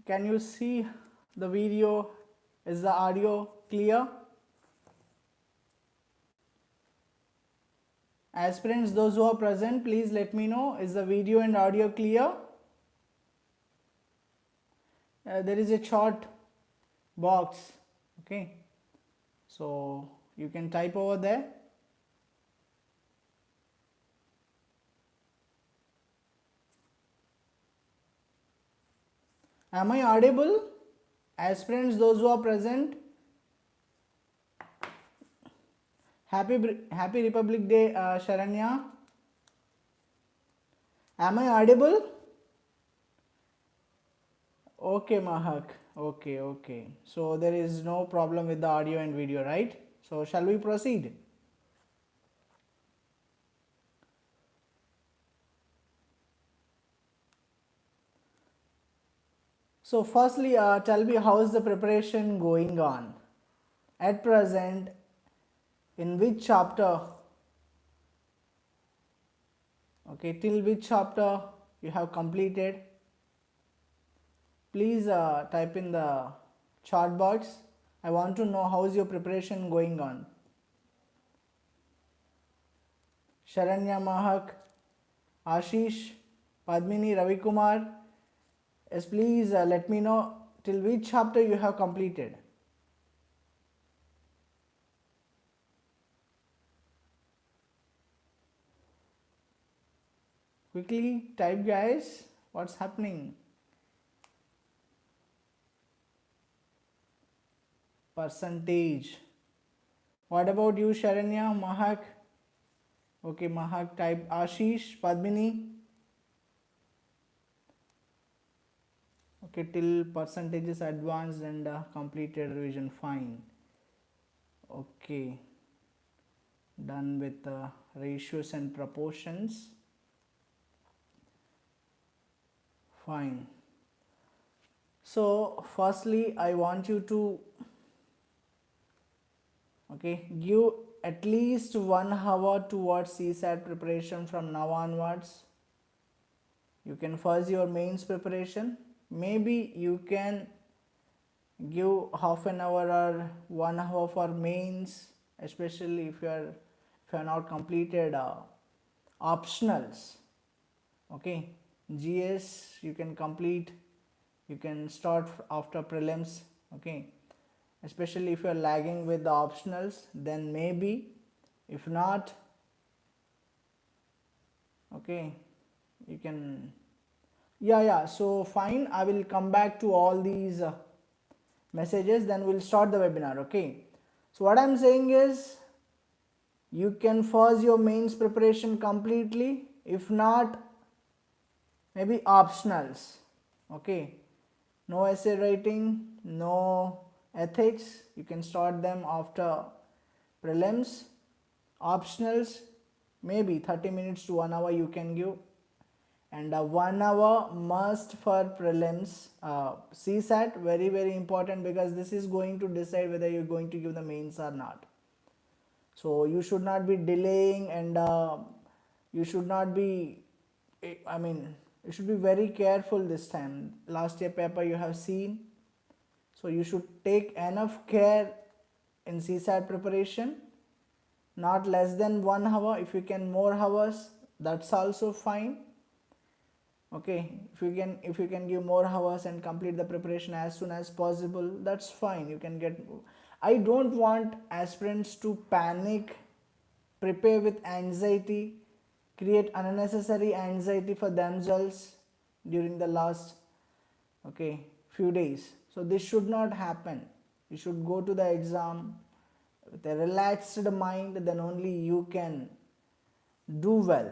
Can you see the video? Is the audio clear? Aspirants, those who are present, please let me know. Is the video and audio clear? There is a chat box. Okay. So you can type over there. Am I audible? Aspirants, those who are present. Happy Republic Day, Sharanya. Am I audible? Okay, Mahak. Okay. So there is no problem with the audio and video, right? So shall we proceed? So firstly, tell me, how is the preparation going on at present? In which chapter? Okay, till which chapter you have completed? Please type in the chat box. I want to know how is your preparation going on. Sharanya, Mahak, Ashish, Padmini, Ravikumar. Yes, please let me know till which chapter you have completed. Quickly type, guys. What's happening? Percentage. What about you, Sharanya, Mahak? Okay, Mahak type. Ashish, Padmini. Okay, till percentages advanced and completed revision. Fine. Okay. Done with ratios and proportions. Fine. So firstly, I want you to give at least 1 hour towards CSAT preparation from now onwards. You can first your mains preparation. Maybe you can give half an hour or 1 hour for mains, especially if you are not completed optionals. Okay, GS you can complete. You can start after prelims. Okay, especially if you are lagging with the optionals, then maybe. If not, okay, you can. Yeah, so fine, I will come back to all these messages, then we'll start the webinar. Okay, so what I'm saying is, you can first your mains preparation completely. If not, maybe optionals. Okay, no essay writing, no ethics, you can start them after prelims. Optionals, maybe 30 minutes to 1 hour you can give, and 1 hour must for prelims. CSAT, very important, because this is going to decide whether you're going to give the mains or not. So you should not be delaying, and you should not be, you should be very careful this time. Last year paper you have seen, so you should take enough care in CSAT preparation. Not less than 1 hour. If you can more hours, that's also fine. Okay, if you can give more hours and complete the preparation as soon as possible, that's fine. You can get. I don't want aspirants to panic, prepare with anxiety, create unnecessary anxiety for themselves during the last few days. So this should not happen. You should go to the exam with a relaxed mind, then only you can do well.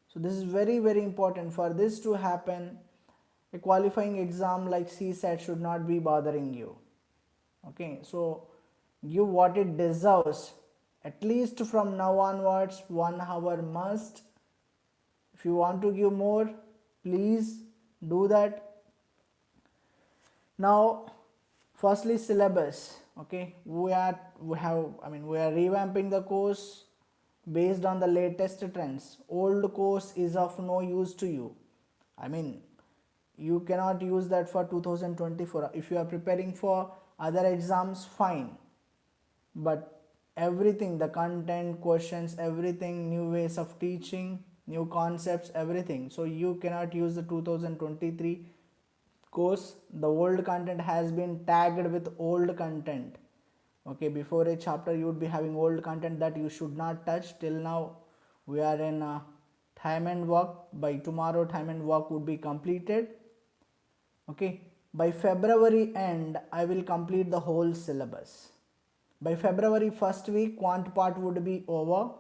So this is very important. For this to happen, a qualifying exam like CSAT should not be bothering you. Okay, so give what it deserves. At least from now onwards, 1 hour must. If you want to give more, please do that. Now, firstly, syllabus. Okay, we are revamping the course based on the latest trends. Old course is of no use to you. You cannot use that for 2024. If you are preparing for other exams, fine, but everything, the content, questions, everything, new ways of teaching, new concepts, everything, so you cannot use the 2023 course. The old content has been tagged with old content. Okay, before a chapter you would be having old content that you should not touch. Till now we are in time and work. By tomorrow time and work would be completed. Okay, by February end I will complete the whole syllabus. By February first week quant part would be over.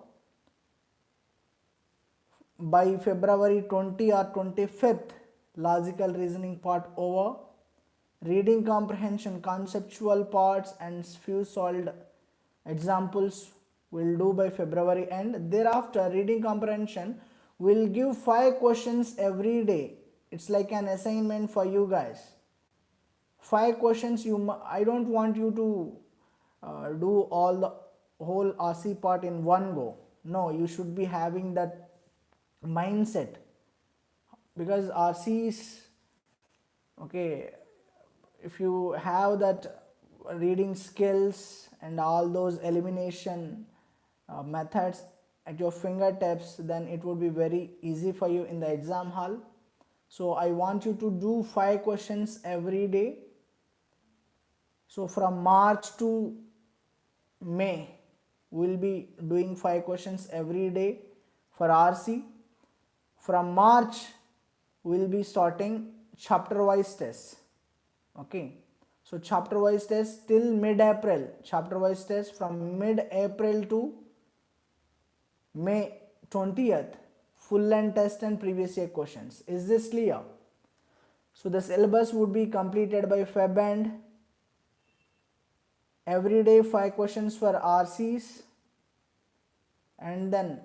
By February 20 or 25th logical reasoning part over. Reading comprehension, conceptual parts and few solved examples will do by February end. Thereafter reading comprehension will give 5 questions every day. It's like an assignment for you guys. 5 questions. I don't want you to do all the whole RC part in one go. No, you should be having that mindset, because RC is okay. If you have that reading skills and all those elimination methods at your fingertips, then it would be very easy for you in the exam hall. So I want you to do 5 questions every day. So from March to May we'll be doing 5 questions every day for RC. From March we'll be starting chapter wise tests. Okay, so chapter wise test till mid-April. Chapter wise test from mid-April to May 20th. Full length test and previous year questions. Is this clear? So the syllabus would be completed by Feb end. Every day 5 questions for RCs, and then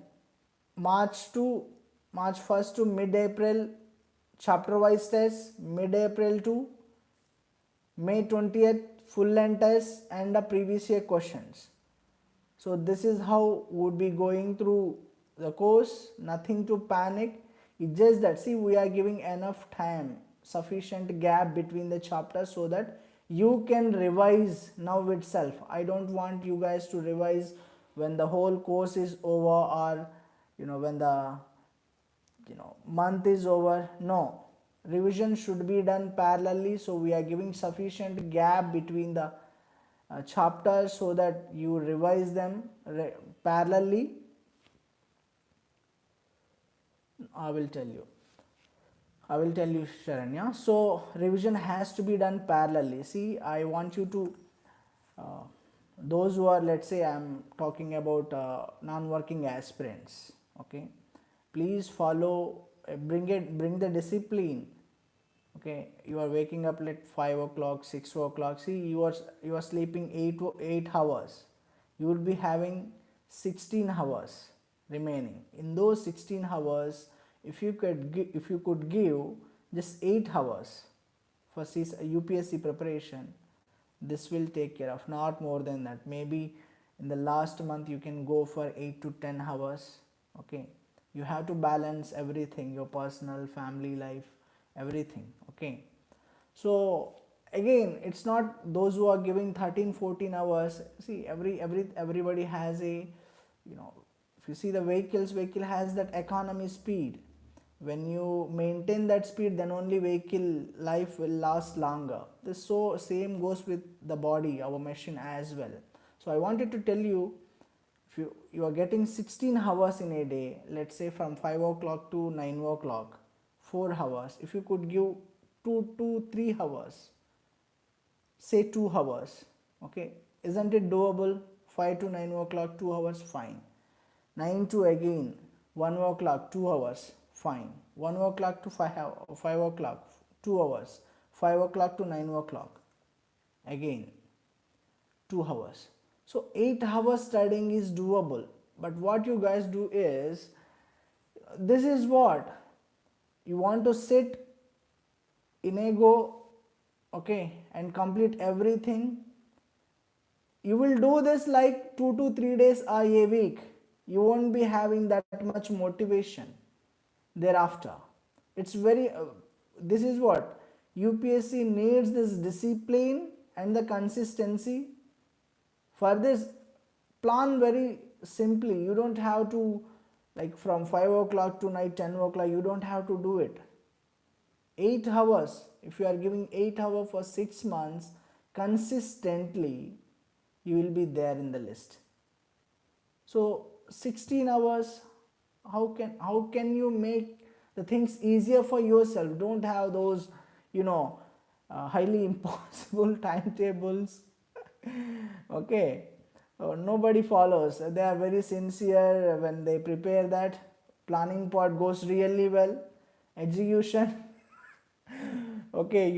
March 1st to mid-April chapter wise test. Mid-April to May 20th full length test and the previous year questions. So this is how would be going through the course. Nothing to panic. It's just that, see, we are giving enough time, sufficient gap between the chapters so that you can revise now itself. I don't want you guys to revise when the whole course is over, or when the month is over. No, revision should be done parallelly. So we are giving sufficient gap between the chapters so that you revise them parallelly. I will tell you Sharanya. So revision has to be done parallelly. See, I want you to those who are, let's say I am talking about non-working aspirants, okay, please follow, bring the discipline. Okay, you are waking up at 5 o'clock, 6 o'clock. See, you are sleeping 8 hours. You will be having 16 hours remaining. In those 16 hours, if you could give just 8 hours for UPSC preparation, this will take care of, not more than that. Maybe in the last month you can go for 8 to 10 hours. Okay, you have to balance everything, your personal, family life, everything. Okay, so again, it's not those who are giving 13-14 hours. See, everybody has a, if you see the vehicle has that economy speed. When you maintain that speed, then only vehicle life will last longer. This so same goes with the body, our machine as well. So I wanted to tell you, if you are getting 16 hours in a day, let's say from 5 o'clock to 9 o'clock, 4 hours. If you could give 2 to 3 hours, say 2 hours, okay, isn't it doable? 5 to 9 o'clock, 2 hours, fine. 9 to again 1 o'clock, 2 hours, fine. 1 o'clock to 5 o'clock, 2 hours. 5 o'clock to 9 o'clock, again 2 hours. So 8 hours studying is doable. But what you guys do is, this is what you want to sit in a go, okay, and complete everything. You will do this like 2 to 3 days or a week. You won't be having that much motivation thereafter. It's very this is what UPSC needs, this discipline and the consistency. For this, plan very simply. You don't have to, like from 5 o'clock to night 10 o'clock, you don't have to do it. 8 hours, if you are giving 8 hours for 6 months consistently, you will be there in the list. So 16 hours, how can you make the things easier for yourself? Don't have those, highly impossible timetables. Okay, nobody follows. They are very sincere when they prepare that. Planning part goes really well. Execution, okay,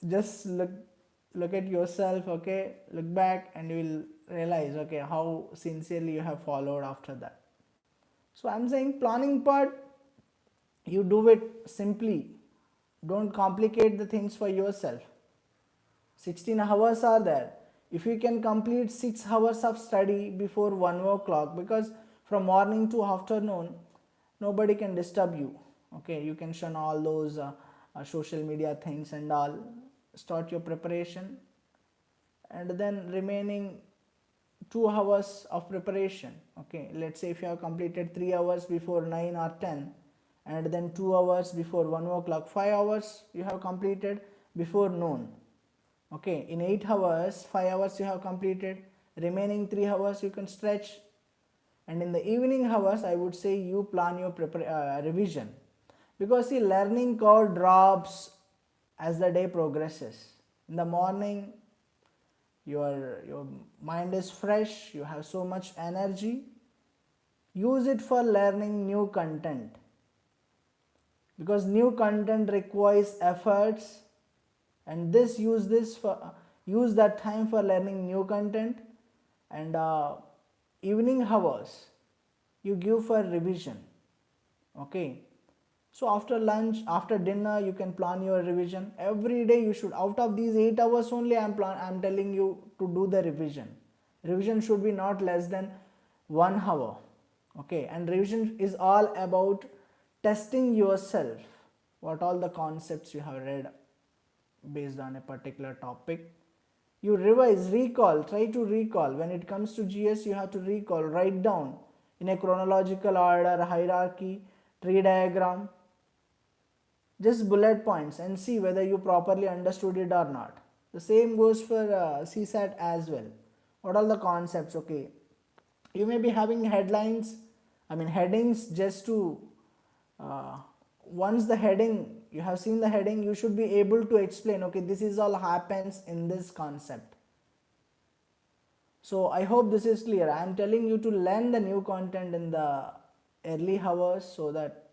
just look at yourself. Okay, look back and you will realize, okay, how sincerely you have followed after that. So I'm saying planning part, you do it simply. Don't complicate the things for yourself. 16 hours are there. If you can complete 6 hours of study before 1 o'clock, because from morning to afternoon nobody can disturb you. Okay, you can shun all those social media things and all. Start your preparation, and then remaining 2 hours of preparation. Okay, let's say if you have completed 3 hours before 9 or 10, and then 2 hours before 1 o'clock, 5 hours you have completed before noon. Okay, in 8 hours, 5 hours you have completed, remaining 3 hours you can stretch. And in the evening hours, I would say you plan your revision, because the learning curve drops as the day progresses. In the morning, your mind is fresh, you have so much energy. Use it for learning new content, because new content requires efforts, and use that time for learning new content. And evening hours you give for revision. Okay, so after lunch, after dinner, you can plan your revision. Every day you should, out of these 8 hours only, I'm telling you to do the revision. Revision should be not less than 1 hour. Okay, and revision is all about testing yourself, what all the concepts you have read based on a particular topic. You revise, recall, try to recall. When it comes to GS, you have to recall, write down in a chronological order, hierarchy, tree diagram, just bullet points, and see whether you properly understood it or not. The same goes for CSAT as well. What are the concepts? Okay, you may be having headings just to once the heading, you have seen the heading, you should be able to explain, okay, this is all happens in this concept. So I hope this is clear. I am telling you to learn the new content in the early hours, so that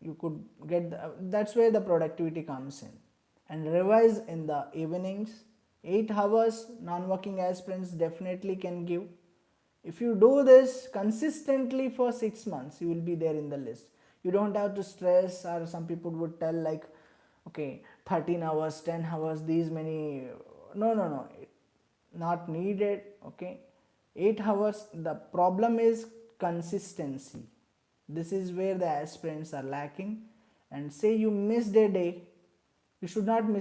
you could get that's where the productivity comes in. And revise in the evenings. 8 hours non-working aspirants definitely can give. If you do this consistently for 6 months, you will be there in the list. You don't have to stress, or some people would tell like, okay, 13 hours, 10 hours, these many. No, not needed. Okay, 8 hours. The problem is consistency. This is where the aspirants are lacking. And say you missed a day, you should not be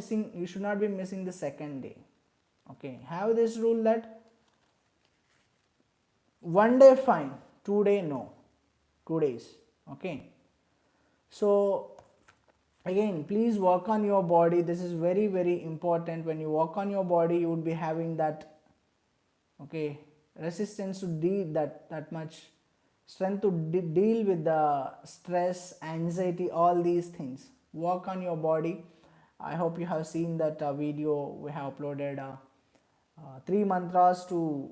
missing the second day. Okay, have this rule that 1 day fine, 2 day no, 2 days. Okay, so again, please work on your body. This is very, very important. When you work on your body, you would be having that, okay, resistance to deal that much strength to deal with the stress, anxiety, all these things. Work on your body. I hope you have seen that video. We have uploaded 3 mantras to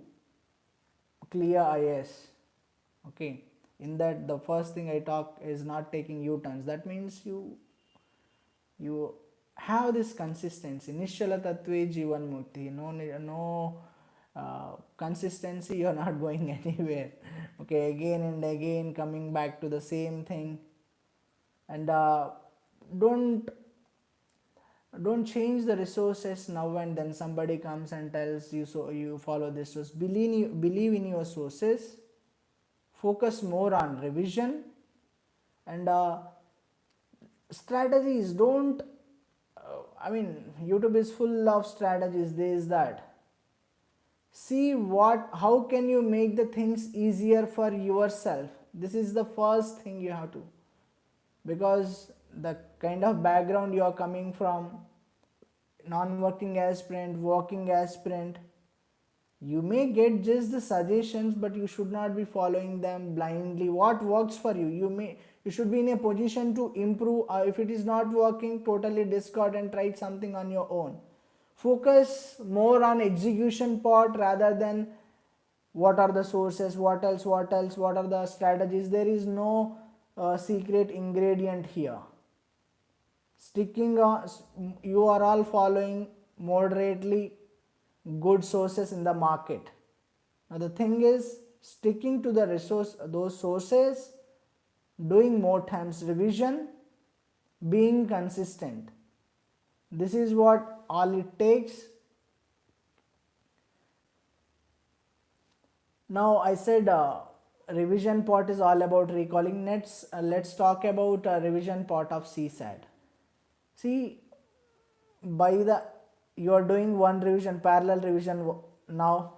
clear IS. Okay, in that the first thing I talk is not taking U-turns. That means you have this consistency. Nishala Tattve Jivan Mukti. No consistency, you're not going anywhere. Okay, again and again coming back to the same thing. And don't change the resources now and then. Somebody comes and tells you, so you follow this source. Believe in your sources. Focus more on revision, and strategies, don't YouTube is full of strategies, this, that. See how can you make the things easier for yourself. This is the first thing you have to, because the kind of background you are coming from, non-working aspirant, working aspirant, you may get just the suggestions, but you should not be following them blindly. What works for you, you should be in a position to improve. If it is not working, totally discard and try something on your own. Focus more on execution part rather than what are the sources, what else, what are the strategies. There is no secret ingredient here. Sticking on, you are all following moderately good sources in the market. Now the thing is, sticking to those sources, doing more times revision, being consistent. This is what all it takes. Now I said revision part is all about recalling. Let's talk about revision part of CSAT. See, you are doing one revision, parallel revision now,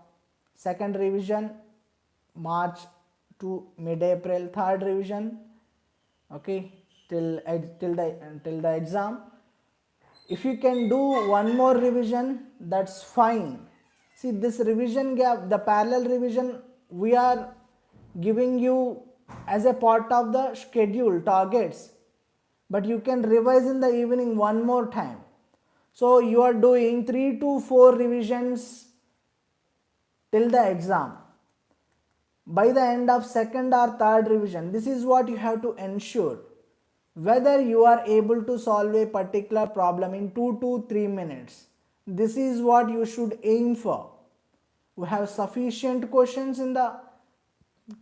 second revision March to mid-April, third revision, okay, till the exam. If you can do one more revision, that's fine. See, this revision gap, the parallel revision, we are giving you as a part of the schedule targets, but you can revise in the evening one more time. So you are doing 3 to 4 revisions till the exam. By the end of second or third revision, this is what you have to ensure, whether you are able to solve a particular problem in 2 to 3 minutes. This is what you should aim for. We have sufficient questions in the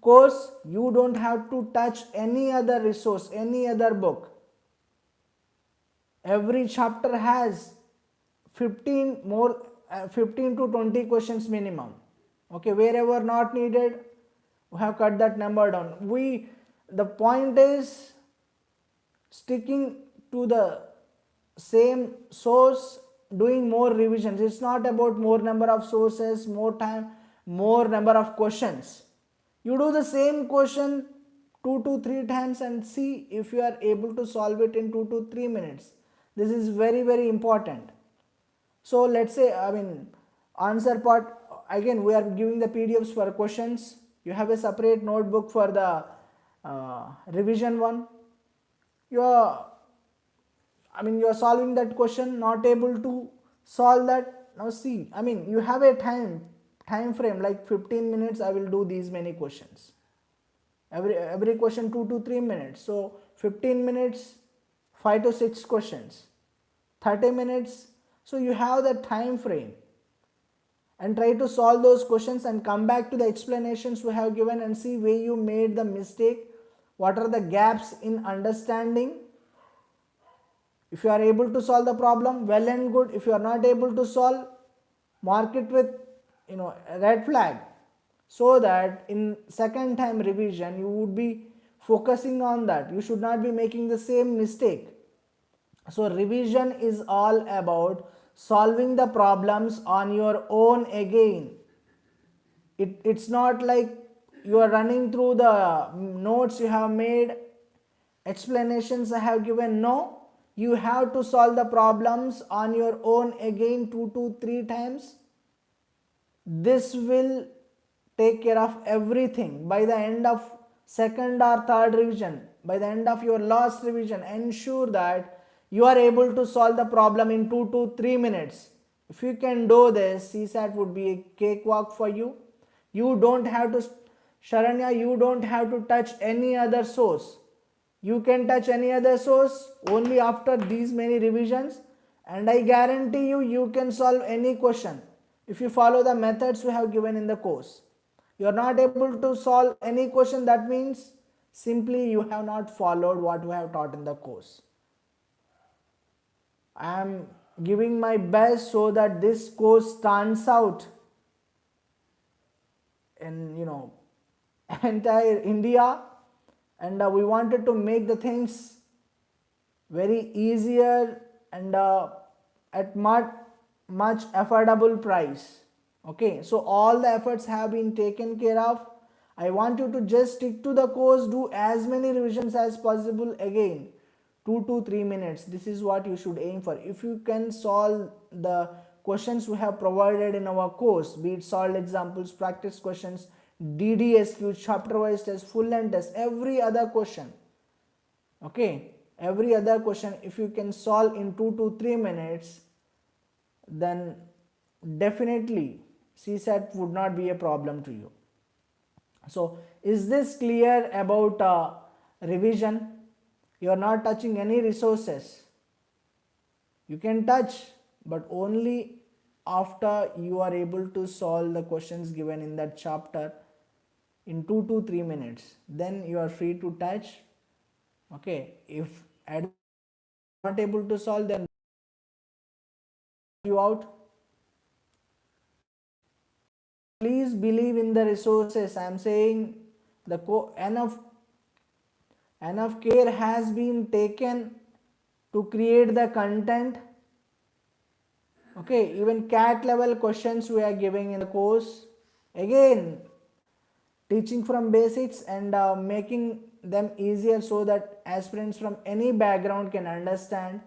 course. You don't have to touch any other resource, any other book. Every chapter has 15 to 20 questions minimum. Okay, wherever not needed, we have cut that number down. The point is sticking to the same source, doing more revisions. It's not about more number of sources, more time, more number of questions. You do the same question 2 to 3 times and see if you are able to solve it in 2 to 3 minutes. This is very, very important. So let's say, answer part, again we are giving the PDFs for questions. You have a separate notebook for the revision one. You are solving that question, not able to solve that. Now see, you have a time frame like 15 minutes. I will do these many questions. Every question 2 to 3 minutes. So 15 minutes, 5 to 6 questions. 30 minutes. So you have the time frame, and try to solve those questions and come back to the explanations we have given and see where you made the mistake, what are the gaps in understanding. If you are able to solve the problem, well and good. If you are not able to solve, mark it with a red flag, so that in second time revision you would be focusing on that. You should not be making the same mistake. So revision is all about solving the problems on your own again. It's not like you are running through the notes you have made, explanations I have given. No, you have to solve the problems on your own again 2 to 3 times. This will take care of everything. By the end of second or third revision, by the end of your last revision, ensure that you are able to solve the problem in 2 to 3 minutes. If you can do this, CSAT would be a cakewalk for you. You don't have to, Sharanya, you don't have to touch any other source. You can touch any other source only after these many revisions, and I guarantee you, you can solve any question if you follow the methods we have given in the course. You are not able to solve any question, that means simply you have not followed what we have taught in the course. I am giving my best so that this course stands out in entire India, and we wanted to make the things very easier and at much affordable price. Okay, so all the efforts have been taken care of. I want you to just stick to the course, do as many revisions as possible. Again, 2 to 3 minutes, this is what you should aim for. If you can solve the questions we have provided in our course, be it solved examples, practice questions, DDSQ, chapter wise test, full length test, every other question, okay, every other question, if you can solve in 2 to 3 minutes, then definitely CSAT would not be a problem to you. So is this clear about revision? You are not touching any resources. You can touch, but only after you are able to solve the questions given in that chapter in 2 to 3 minutes. Then you are free to touch. Okay, if not able to solve, then you out. Please believe in the resources. I am saying the enough care has been taken to create the content. Okay, even CAT level questions we are giving in the course. Again, teaching from basics and making them easier so that aspirants from any background can understand.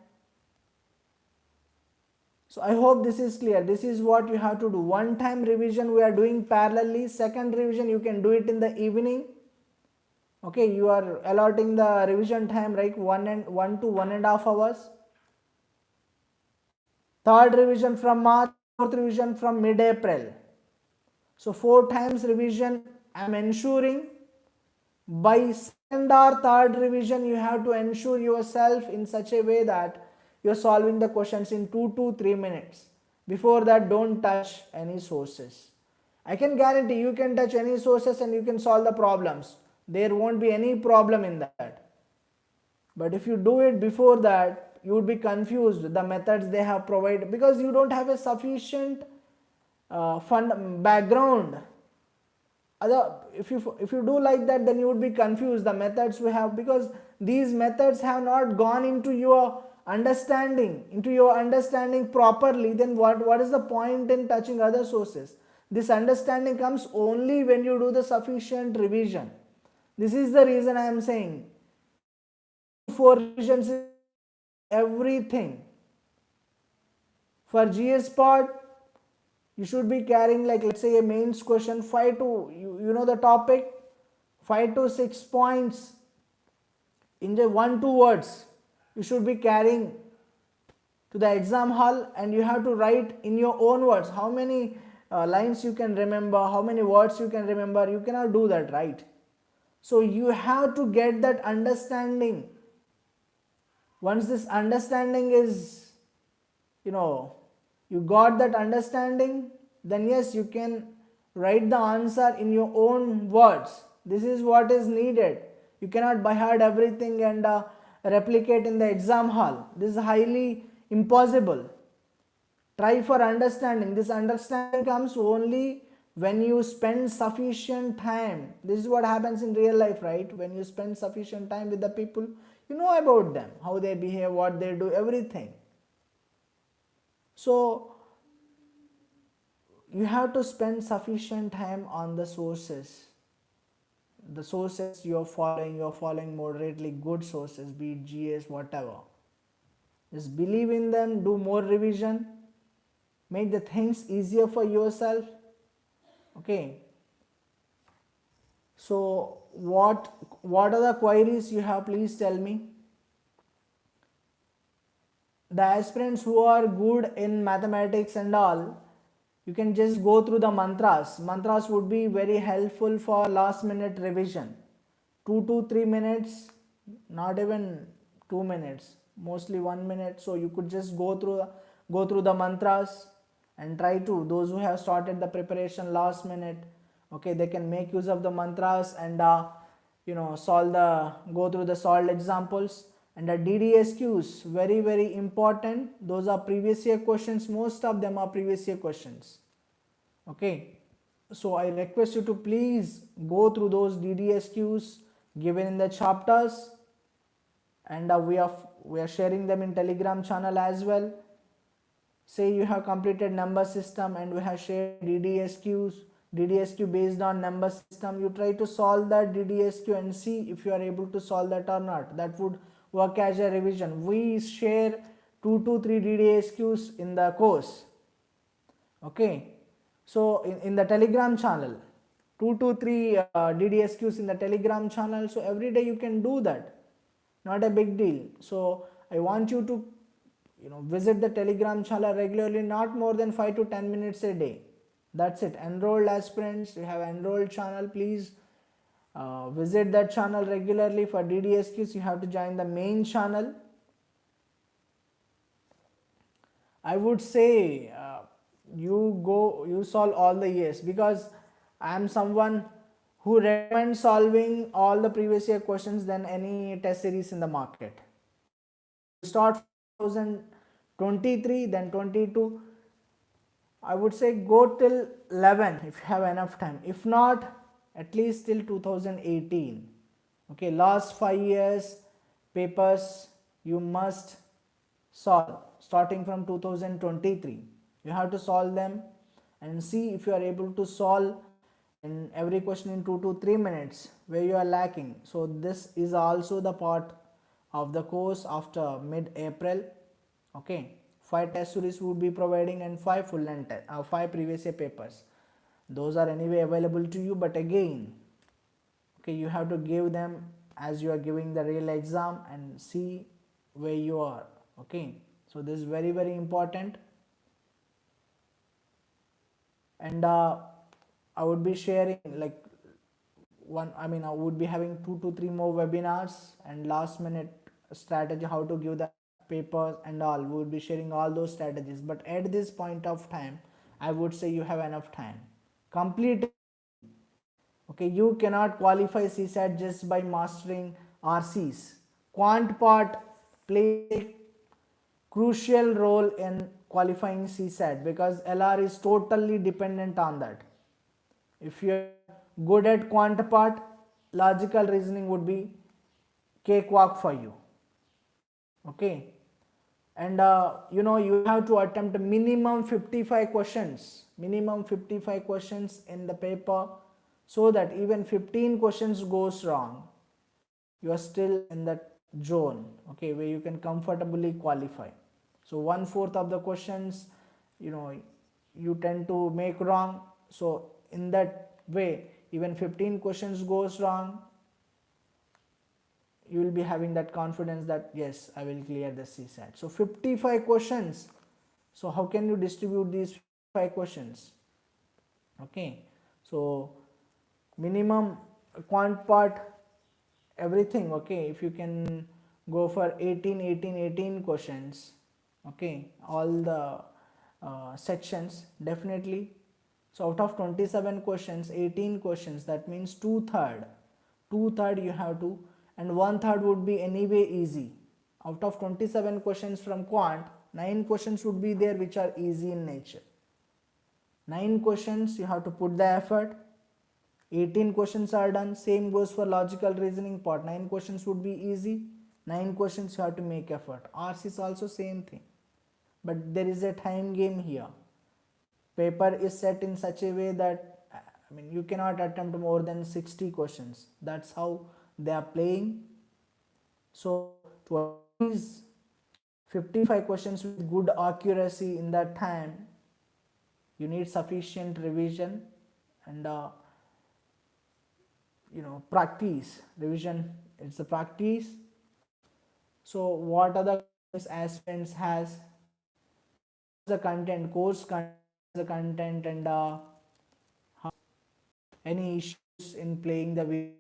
So I hope this is clear. This is what you have to do. One time revision we are doing parallelly. Second revision you can do it in the evening. Okay, you are allotting the revision time like 1 to 1.5 hours. Third revision from March, fourth revision from mid-April. So 4 times revision I am ensuring. By second or third revision you have to ensure yourself in such a way that you are solving the questions in 2 to 3 minutes. Before that, don't touch any sources. I can guarantee you can touch any sources and you can solve the problems. There won't be any problem in that. But if you do it before that, you would be confused the methods they have provided, because you don't have a sufficient background. If you do like that, then you would be confused the methods we have, because these methods have not gone into your understanding properly. Then what is the point in touching other sources? This understanding comes only when you do the sufficient revision. This is the reason I am saying 4 revisions is everything. For GS part, you should be carrying, like, let's say a mains question, 5 to you know the topic, 5 to 6 points in the 1-2 words you should be carrying to the exam hall, and you have to write in your own words how many lines you can remember, how many words you can remember. You cannot do that, right? So you have to get that understanding. Once this understanding is, you got that understanding, then yes, you can write the answer in your own words. This is what is needed. You cannot by heart everything and replicate in the exam hall. This is highly impossible. Try for understanding. This understanding comes only when you spend sufficient time. This is what happens in real life, right? When you spend sufficient time with the people, you know about them, how they behave, what they do, everything. So you have to spend sufficient time on the sources. The sources you're following moderately good sources, be it GS, whatever. Just believe in them, do more revision, make the things easier for yourself. Okay. So what are the queries you have? Please tell me. The aspirants who are good in mathematics and all, you can just go through the mantras. Mantras would be very helpful for last minute revision. 2 to 3 minutes, not even 2 minutes, mostly 1 minute. So you could just go through the mantras and try to, those who have started the preparation last minute, okay, they can make use of the mantras and go through the solved examples. And the DDSQs, very very important. Those are previous year questions. Most of them are previous year questions. Okay, so I request you to please go through those DDSQs given in the chapters, and we are we are sharing them in Telegram channel as well. Say you have completed number system and we have shared DDSQ based on number system. You try to solve that DDSQ and see if you are able to solve that or not. That would work as a revision. We share 2 to 3 DDSQs in the course. Okay, so in the Telegram channel, 2 to 3 DDSQs in the Telegram channel. So every day you can do that, not a big deal. So I want you to visit the Telegram channel regularly, not more than 5 to 10 minutes a day. That's it. Enrolled aspirants, you have enrolled channel, please visit that channel regularly. For DDSQs you have to join the main channel. I would say you solve all the years, because I am someone who recommends solving all the previous year questions than any test series in the market. Start 2023, then 22. I would say go till 11 if you have enough time. If not, at least till 2018. Okay, last 5 years papers you must solve starting from 2023. You have to solve them and see if you are able to solve in every question in 2 to 3 minutes where you are lacking. So this is also the part of the course after mid-April. Okay, 5 test series would be providing and 5 full length 5 previous year papers. Those are anyway available to you, but again, okay, you have to give them as you are giving the real exam and see where you are. Okay, so this is very, very important. And I would be sharing like I would be having 2 to 3 more webinars and last minute strategy how to give the papers and all. We would be sharing all those strategies, but at this point of time I would say you have enough time. Complete. Okay, you cannot qualify CSAT just by mastering RCs. Quant part plays a crucial role in qualifying CSAT because LR is totally dependent on that. If you are good at quant part, logical reasoning would be cakewalk for you. Okay, and you have to attempt minimum 55 questions in the paper, so that even 15 questions goes wrong, you are still in that zone, okay, where you can comfortably qualify. So 1/4 of the questions you tend to make wrong, so in that way even 15 questions goes wrong, you will be having that confidence that yes, I will clear the CSAT. So 55 questions. So how can you distribute these 5 questions? Okay, so minimum quant part, everything. Okay, if you can go for 18 questions, okay, all the sections, definitely. So out of 27 questions, 18 questions, that means 2/3 you have to, and 1/3 would be anyway easy. Out of 27 questions from quant, 9 questions would be there which are easy in nature. 9 questions you have to put the effort. 18 questions are done. Same goes for logical reasoning part. 9 questions would be easy. 9 questions you have to make effort. RC is also same thing, but there is a time game here. Paper is set in such a way that you cannot attempt more than 60 questions. That's how they are playing. So to these 55 questions with good accuracy in that time, you need sufficient revision and practice. Revision, it's a practice. So what other aspirants has the content, course content, the content, and any issues in playing the videos.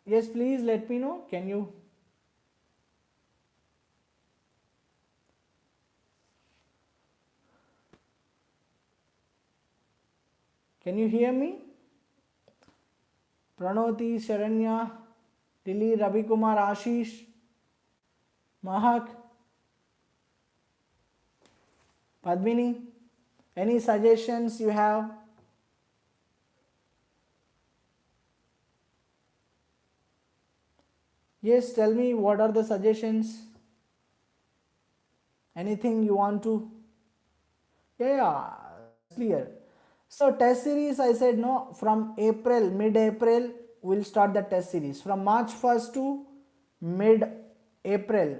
Yes, please let me know. Can you hear me? Pranoti, Sharanya, Lily, Ravi Kumar, Ashish, Mahak. Padmini, any suggestions you have? Yes, tell me what are the suggestions? Anything you want to? Yeah, that's clear. So test series, I said no, from April, mid-April, we'll start the test series. From March 1st to mid-April,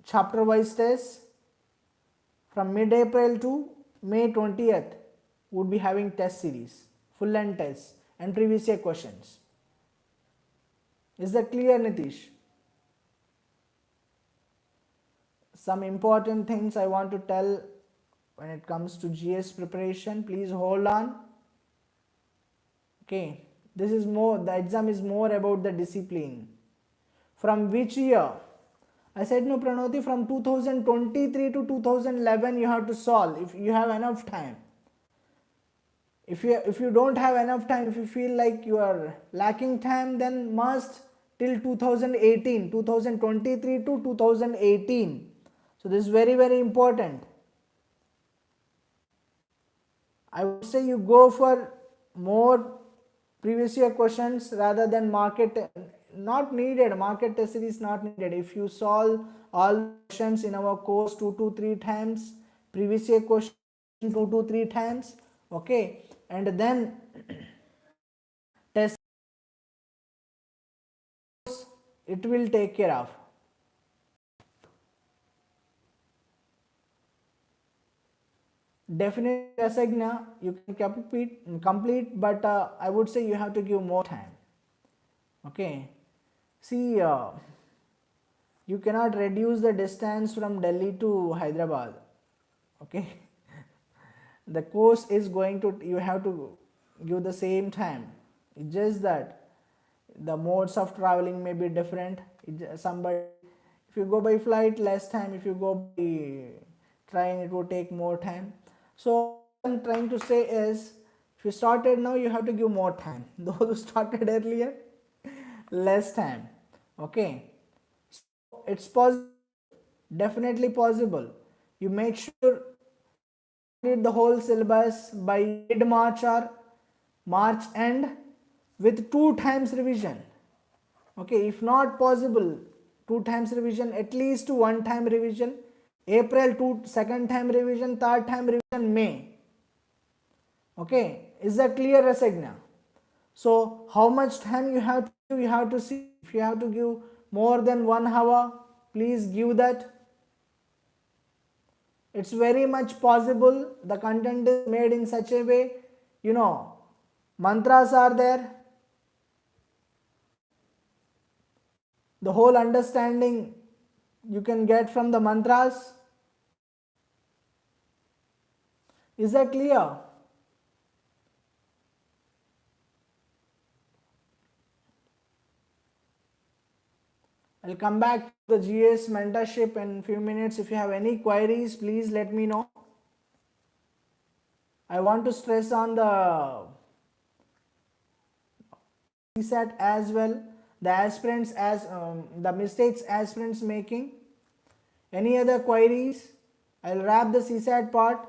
chapter-wise tests. From mid-April to May 20th, would be having test series, full length tests and previous year questions. Is that clear, Nitish? Some important things I want to tell when it comes to GS preparation. Please hold on. Okay, this is more, the exam is more about the discipline. From which year? I said no, Pranoti, from 2023 to 2011 you have to solve if you have enough time. If you don't have enough time, if you feel like you are lacking time, then must till 2018, 2023 to 2018. So this is very, very important. I would say you go for more previous year questions rather than market, not needed, market test series not needed. If you solve all questions in our course 2 to 3 times, previous year question 2 to 3 times, okay, and then test, it will take care of. Definitely Rasagna, you can complete, but I would say you have to give more time. Okay, see, you cannot reduce the distance from Delhi to Hyderabad. Okay, the course is going to, you have to give the same time. It's just that the modes of traveling may be different. Somebody, if you go by flight, less time. If you go by train, it will take more time. So what I'm trying to say is, if you started now, you have to give more time. Those who started earlier, less time. Okay, so it's possible, definitely possible. You make sure complete the whole syllabus by mid-March or March end with 2 times revision. Okay, if not possible 2 times revision, at least 1 time revision. April 2 second time revision, third time revision May. Okay, is that clear, Rasagna? So how much time you have to give? You have to see. If you have to give more than 1 hour, please give that. It's very much possible. The content is made in such a way, mantras are there. The whole understanding you can get from the mantras. Is that clear? I'll come back to the GS mentorship in few minutes. If you have any queries, please let me know. I want to stress on the CSAT as well, the aspirants as the mistakes aspirants making. Any other queries? I'll wrap the CSAT part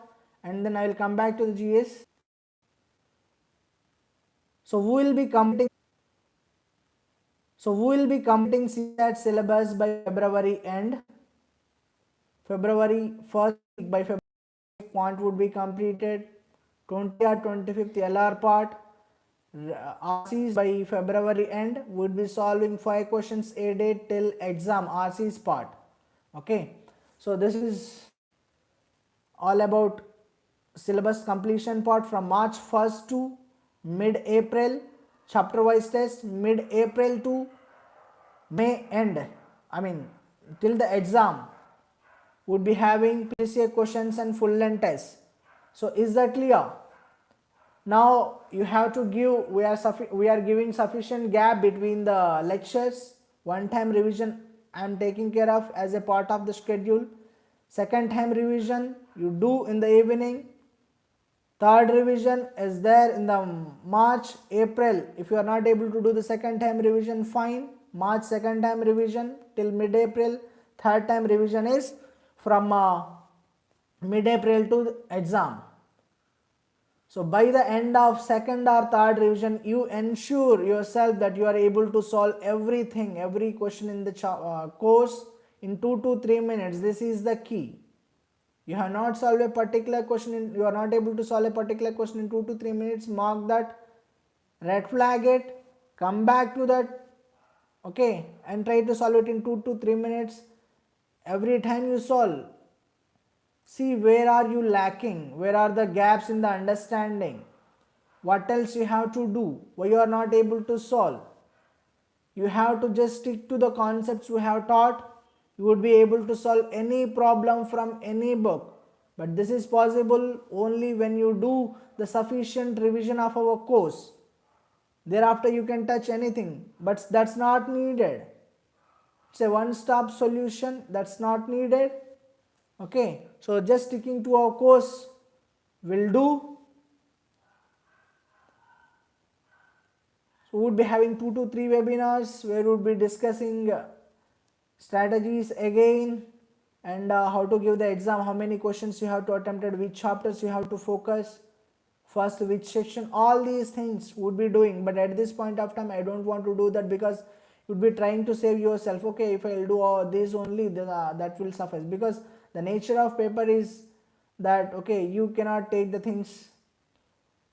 and then I'll come back to the GS. So we will be completing CSAT syllabus by February end. February 1st week, by February quant would be completed. 20 or 25th LR part. RCs by February end would be solving 5 questions a day till exam RCs part. Okay, so this is all about syllabus completion part from March 1st to mid-April, chapter wise test mid-April to May end, I mean till the exam would be having PCA questions and full length tests. So is that clear? Now you have to give, we are giving sufficient gap between the lectures. 1 time revision I am taking care of as a part of the schedule. Second time revision you do in the evening. Third revision is there in the March, April. If you are not able to do the second time revision, fine. March second time revision till mid-April. Third time revision is from mid-April to exam. So by the end of second or third revision, you ensure yourself that you are able to solve everything, every question in the course in 2 to 3 minutes. This is the key. You have not solved a particular question, you are not able to solve a particular question in 2 to 3 minutes, mark that, red flag it, come back to that, okay, and try to solve it in 2 to 3 minutes. Every time you solve, see where are you lacking, where are the gaps in the understanding, what else you have to do, why you are not able to solve. You have to just stick to the concepts we have taught. You would be able to solve any problem from any book. But this is possible only when you do the sufficient revision of our course. Thereafter you can touch anything, but that's not needed. It's a one-stop solution, that's not needed. Okay, so just sticking to our course will do. So we would be having 2 to 3 webinars where we would be discussing strategies again, and how to give the exam, how many questions you have to attempt it, which chapters you have to focus, first which section, all these things would be doing. But at this point of time I don't want to do that, because you would be trying to save yourself. Okay, if I'll do all this only, that will suffice, because the nature of paper is that, okay, you cannot take the things,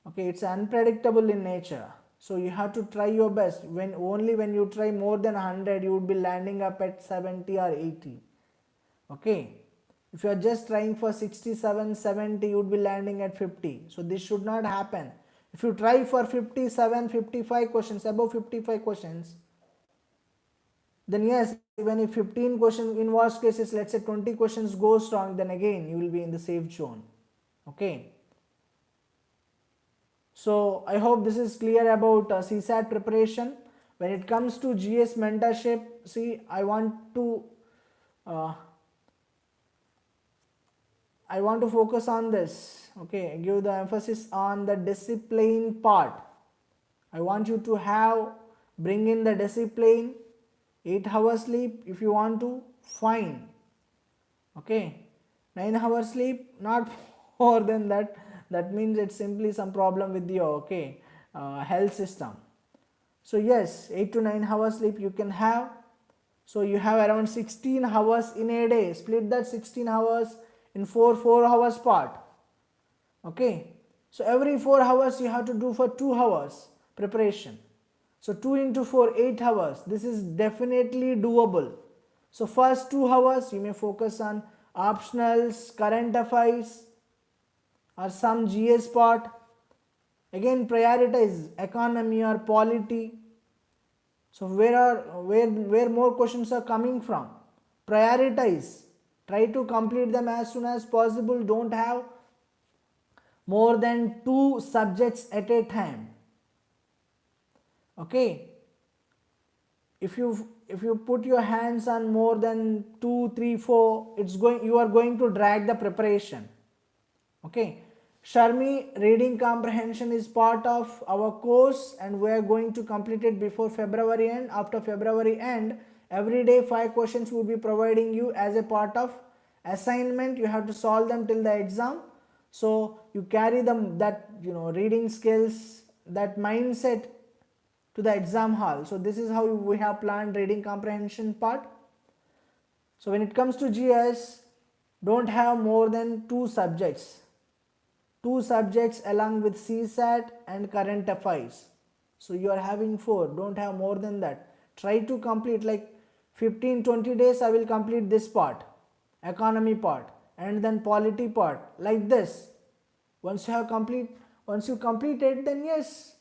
okay, it's unpredictable in nature. So you have to try your best. When you try more than 100, you would be landing up at 70 or 80. Okay, if you are just trying for 67, 70, you would be landing at 50. So this should not happen. If you try for 57, 55 questions, above 55 questions, then yes, even if 15 questions, in worst cases, let's say 20 questions goes wrong, then again you will be in the safe zone. Okay. So I hope this is clear about CSAT preparation. When it comes to GS mentorship, see, I want to focus on this. Okay, give the emphasis on the discipline part. I want you to bring in the discipline. 8 hours sleep if you want to, fine. Okay, 9 hours sleep, not more than that. That means it's simply some problem with your, okay, health system. So yes, 8 to 9 hours sleep you can have. So you have around 16 hours in a day. Split that 16 hours in 4 hours part. Okay, so every 4 hours you have to do for 2 hours preparation. So 2 into 4, 8 hours. This is definitely doable. So first 2 hours you may focus on optionals, current affairs, or some GS part. Again, prioritize economy or polity. So where more questions are coming from? Prioritize. Try to complete them as soon as possible. Don't have more than 2 subjects at a time. Okay. If you put your hands on more than 2, 3, 4, you are going to drag the preparation. Okay. Sharmi, reading comprehension is part of our course and we are going to complete it before February end. After February end, every day 5 questions will be providing you as a part of assignment. You have to solve them till the exam. So you carry them, that reading skills, that mindset to the exam hall. So this is how we have planned reading comprehension part. So when it comes to GS, don't have more than 2 subjects. 2 subjects along with CSAT and current affairs. So you are having 4, don't have more than that. Try to complete like 15-20 days I will complete this part, economy part, and then polity part, like this. Once you complete it, then yes,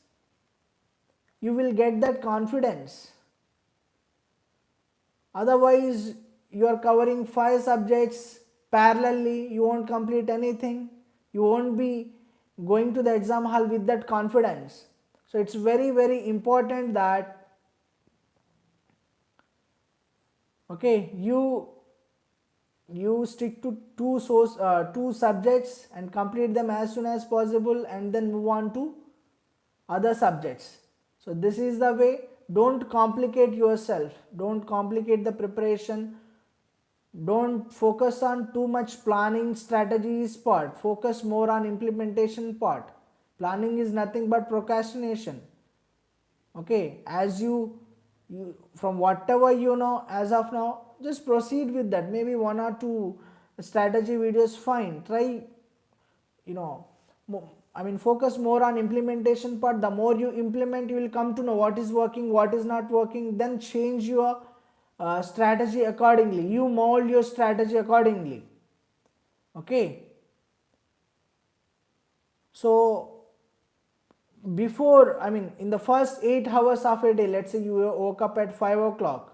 you will get that confidence. Otherwise you are covering 5 subjects parallelly, you won't complete anything. You won't be going to the exam hall with that confidence. So it's very, very important that, okay, you stick to 2 subjects and complete them as soon as possible, and then move on to other subjects. So this is the way. Don't complicate yourself. Don't complicate the preparation. Don't focus on too much planning strategies part, focus more on implementation part. Planning is nothing but procrastination. Okay, as you from whatever you know as of now, just proceed with that. Maybe one or two strategy videos, fine, try, you know, focus more on implementation part. The more you implement, you will come to know what is working, what is not working, then change your strategy accordingly. You mold your strategy accordingly. Okay, so before, in the first 8 hours of a day, let's say you woke up at 5 o'clock.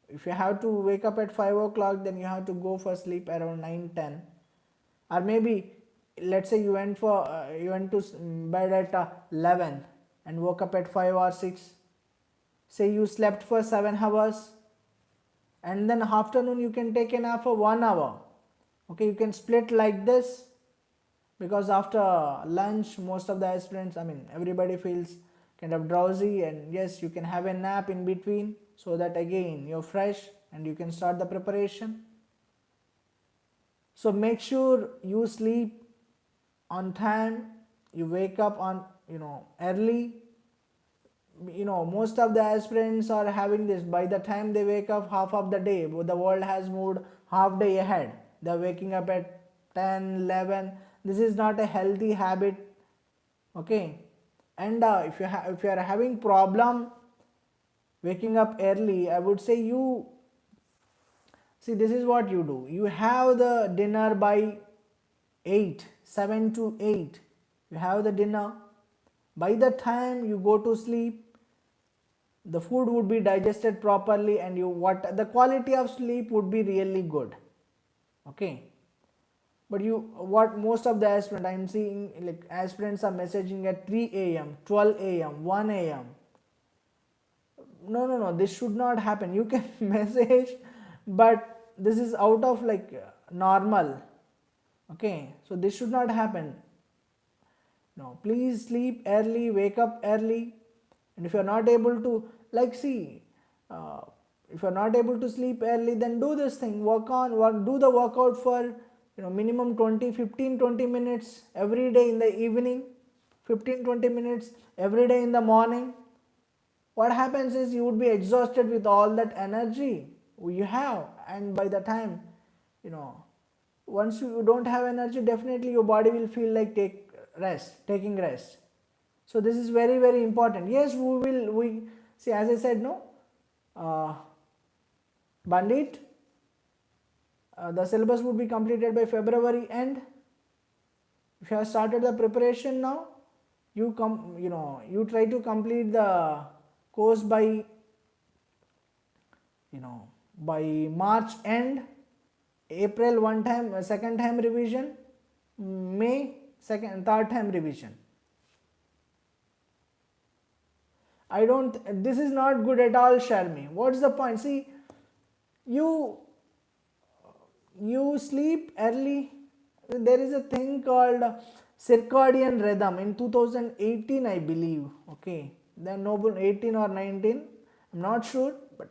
If you have to wake up at 5 o'clock, then you have to go for sleep around 9-10. Or maybe let's say you went to bed at 11 and woke up at 5 or 6. Say you slept for 7 hours, and then afternoon you can take a nap for 1 hour. Okay, you can split like this, because after lunch most of the aspirants, everybody feels kind of drowsy, and yes, you can have a nap in between, so that again you're fresh and you can start the preparation. So make sure you sleep on time, you wake up on early. Most of the aspirants are having this. By the time they wake up, half of the day, the world has moved half day ahead. They're waking up at 10, 11. This is not a healthy habit. Okay, and if you are having problem waking up early, I would say you see, this is what you do. You have the dinner by 8, 7 to 8. You have the dinner. By the time you go to sleep, the food would be digested properly, and the quality of sleep would be really good. Okay, but what most of the aspirants I am seeing, like aspirants are messaging at 3 a.m., 12 a.m., 1 a.m. No, this should not happen. You can message, but this is out of normal. Okay, so this should not happen. No, please sleep early, wake up early, and if you are not able to, if you are not able to sleep early, then do this thing. Do the workout for minimum 20 minutes every day in the evening, 15-20 minutes every day in the morning. What happens is you would be exhausted with all that energy you have, and by the time once you don't have energy, definitely your body will feel like taking rest. So this is very, very important. Yes, we see, as I said, Bandit, the syllabus would be completed by February end. If you have started the preparation now, you try to complete the course by March end, April one time, second time revision, May third time revision. This is not good at all, Sharmi. What's the point? See, you sleep early. There is a thing called circadian rhythm in 2018, I believe. Okay, then Nobel 18 or 19, I'm not sure, but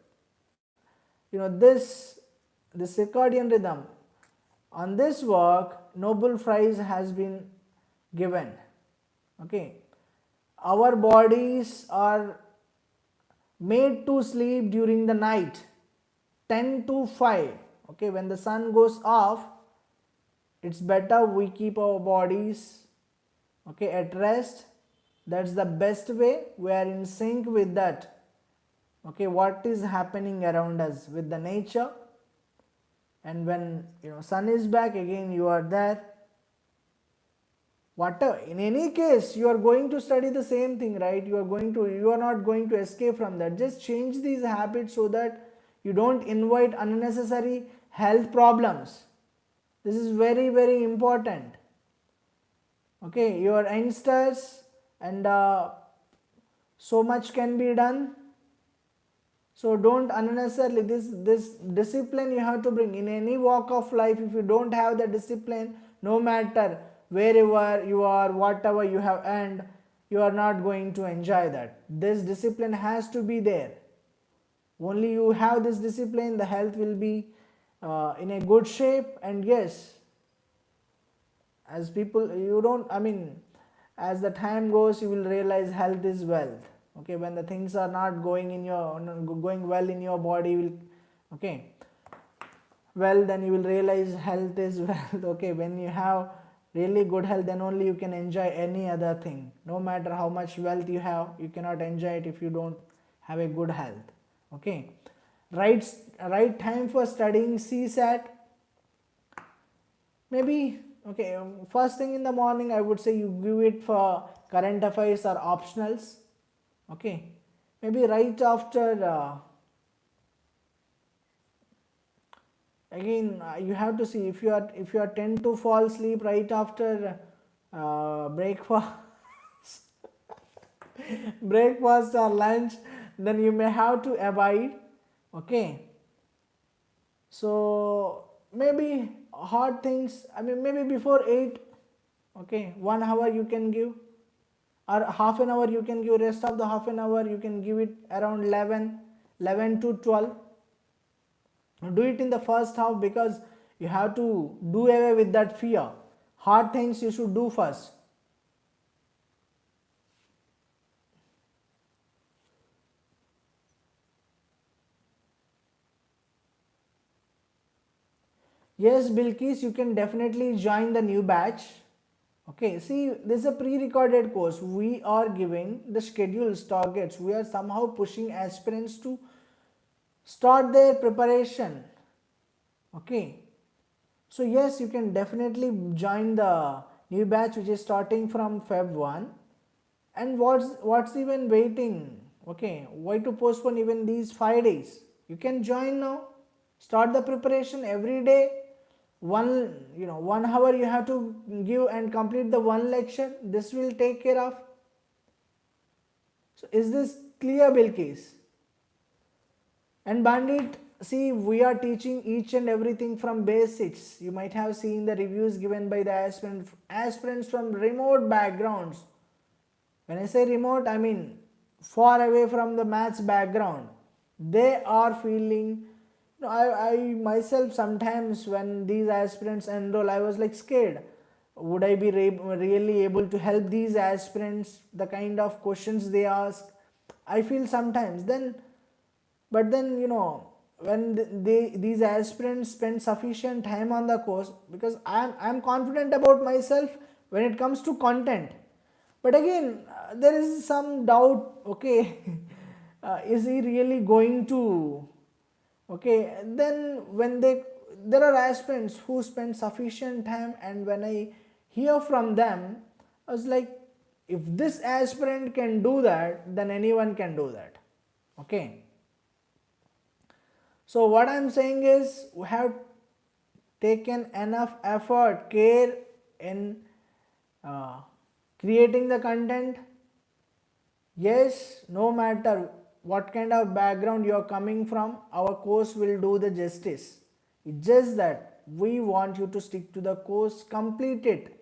this circadian rhythm, on this work Nobel Prize has been given. Okay, our bodies are made to sleep during the night, 10 to 5. Okay, when the sun goes off, it's better we keep our bodies at rest. That's the best way. We are in sync with that. Okay, what is happening around us with the nature, and when sun is back again, you are there. Whatever, in any case, you are going to study the same thing, right? You are not going to escape from that. Just change these habits so that you don't invite unnecessary health problems. This is very, very important. Okay, you are youngsters, and so much can be done. So don't unnecessarily, this discipline you have to bring in any walk of life. If you don't have the discipline, no matter wherever you are, whatever you have earned, you are not going to enjoy that. This discipline has to be there. Only you have this discipline, the health will be in a good shape. And yes, as people, you don't, I mean, as the time goes, you will realize health is wealth. Okay, when the things are not going in your, going well in your body, will, okay, well, then you will realize health is wealth. Okay, when you have really good health, then only you can enjoy any other thing. No matter how much wealth you have, you cannot enjoy it if you don't have a good health. Okay, right time for studying CSAT, maybe, okay, first thing in the morning I would say you give it for current affairs or optionals. Okay, maybe right after again you have to see, if you are tend to fall asleep right after breakfast breakfast or lunch, then you may have to avoid. Okay, so maybe hard things, I mean, maybe before 8. Okay, 1 hour you can give, or half an hour you can give, rest of the half an hour you can give it around 11 to 12. Do it in the first half, because you have to do away with that fear. Hard things you should do first. Yes, Bilkis, you can definitely join the new batch. Okay, see, this is a pre-recorded course. We are giving the schedules, targets. We are somehow pushing aspirants to start their preparation. Okay, so yes, you can definitely join the new batch, which is starting from Feb 1. And what's even waiting? Okay, why to postpone even these 5 days? You can join now. Start the preparation every day. 1 hour you have to give and complete the one lecture. This will take care of. So is this clear, Bilkis? And Bandit, see, we are teaching each and everything from basics. You might have seen the reviews given by the aspirants from remote backgrounds. When I say remote, I mean far away from the maths background. They are feeling, I myself sometimes when these aspirants enroll, I was like scared. Would I be really able to help these aspirants, the kind of questions they ask? I feel sometimes. But then, when these aspirants spend sufficient time on the course, because I'm confident about myself when it comes to content. But again, there is some doubt. Okay, is he really going to? Okay, then when there are aspirants who spend sufficient time, and when I hear from them, I was like, if this aspirant can do that, then anyone can do that. Okay. So what I'm saying is, we have taken enough effort, care in creating the content. Yes, no matter what kind of background you are coming from, our course will do the justice. It's just that we want you to stick to the course, complete it.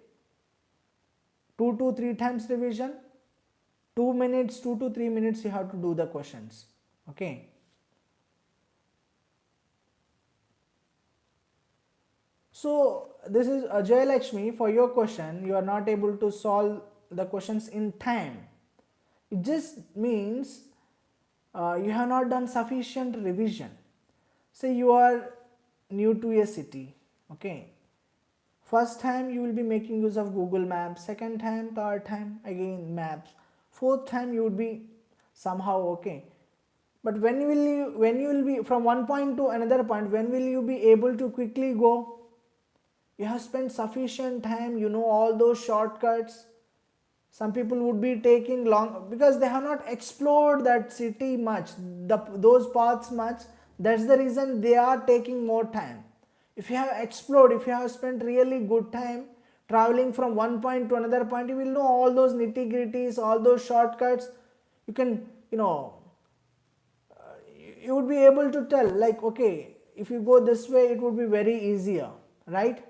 2 to 3 times revision, 2 minutes, 2 to 3 minutes you have to do the questions. Okay. So this is Ajay Lakshmi. For your question, you are not able to solve the questions in time. It just means you have not done sufficient revision. Say you are new to a city. Okay. First time you will be making use of Google Maps. Second time, third time, again maps. Fourth time you would be somehow okay. But when you will be from one point to another point, when will you be able to quickly go? You have spent sufficient time, you know all those shortcuts. Some people would be taking long, because they have not explored that city much, those paths much. That's the reason they are taking more time. If you have explored, if you have spent really good time traveling from one point to another point, you will know all those nitty gritties, all those shortcuts. You can, you would be able to tell, like, okay, if you go this way, it would be very easier, right?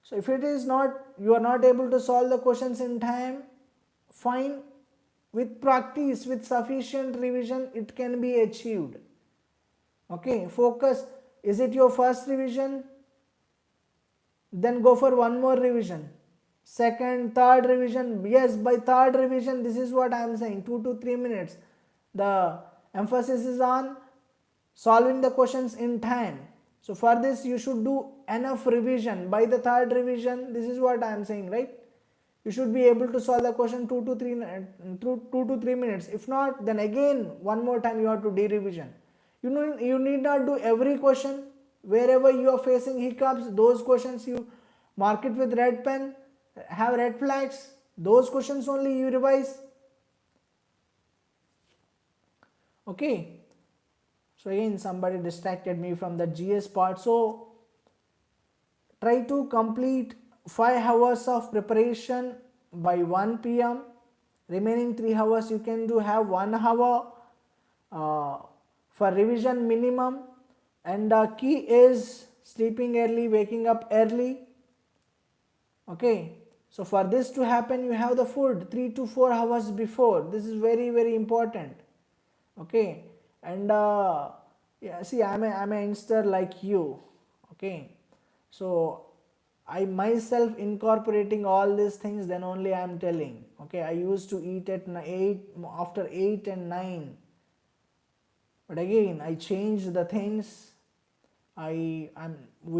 So if it is not, you are not able to solve the questions in time, fine. With practice, with sufficient revision, it can be achieved. Okay, focus. Is it your first revision? Then go for one more revision. Second, third revision. Yes, by third revision, this is what I am saying, 2 to 3 minutes. The emphasis is on solving the questions in time. So for this, you should do enough revision. By the third revision, this is what I am saying, right? You should be able to solve the question 2 to 3 minutes. If not, then again one more time you have to de-revision. You need not do every question. Wherever you are facing hiccups, those questions you mark it with red pen, have red flags. Those questions only you revise. Okay. So again somebody distracted me from the GS part. So try to complete 5 hours of preparation by 1 p.m. Remaining 3 hours you can do have 1 hour for revision minimum, and the key is sleeping early, waking up early. Okay, so for this to happen you have the food 3 to 4 hours before. This is very very important. Okay, and yeah, see I'm a youngster like you. Okay, so I myself incorporating all these things, then only I am telling. Okay, I used to eat at 8, after 8 and 9, but again I changed the things. We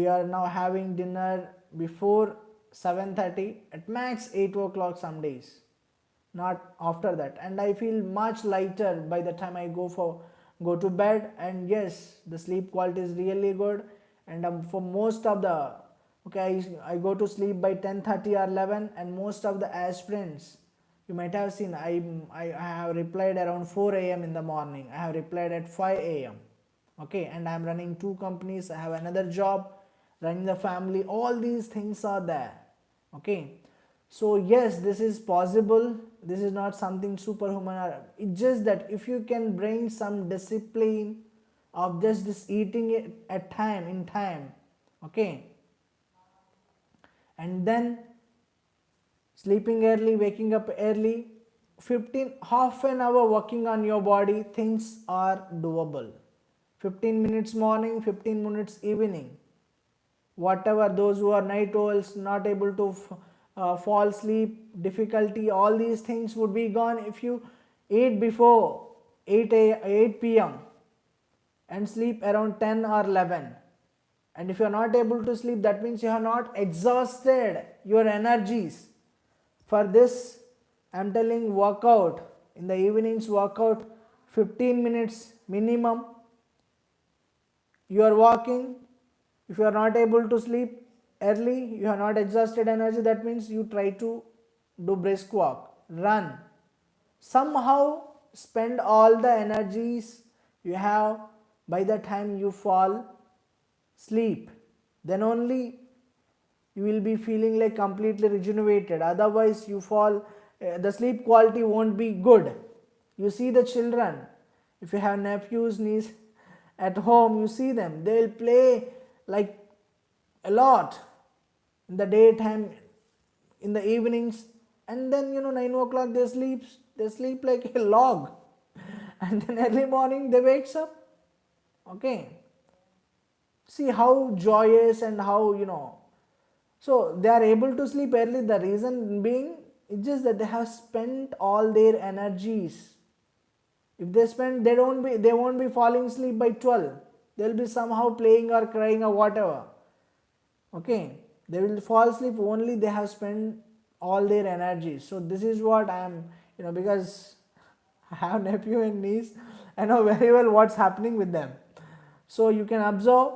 are now having dinner before 7:30, at max 8 o'clock some days, not after that, and I feel much lighter by the time I go to bed. And yes, the sleep quality is really good. And for most of the, okay, I go to sleep by 10:30 or 11, and most of the aspirants you might have seen, I have replied around 4 a.m. in the morning. I have replied at 5 a.m. Okay, and I am running 2 companies. I have another job, running the family. All these things are there. Okay, so yes, this is possible. This is not something superhuman. It's just that if you can bring some discipline of just this eating it at time in time, okay, and then sleeping early, waking up early, half an hour working on your body, things are doable. 15 minutes morning, 15 minutes evening. Whatever, those who are night owls, not able to fall asleep, difficulty, all these things would be gone if you eat before 8 p.m. and sleep around 10 or 11. And if you are not able to sleep, that means you have not exhausted your energies. For this, I am telling, workout in the evenings, workout 15 minutes minimum. You are walking. If you are not able to sleep early, you have not exhausted energy, that means you try to do brisk walk, run. Somehow spend all the energies you have by the time you fall asleep. Then only you will be feeling like completely rejuvenated. Otherwise you fall, the sleep quality won't be good. You see the children, if you have nephews, niece at home, you see them, they will play like a lot in the daytime, in the evenings, and then 9 o'clock they sleep like a log, and then early morning they wakes up. Okay, see how joyous and how so they are able to sleep early. The reason being, it's just that they have spent all their energies. If they spend, they won't be falling asleep by 12. They'll be somehow playing or crying or whatever. Okay, they will fall asleep only they have spent all their energy. So this is what I am, because I have nephew and niece, I know very well what's happening with them. So you can observe,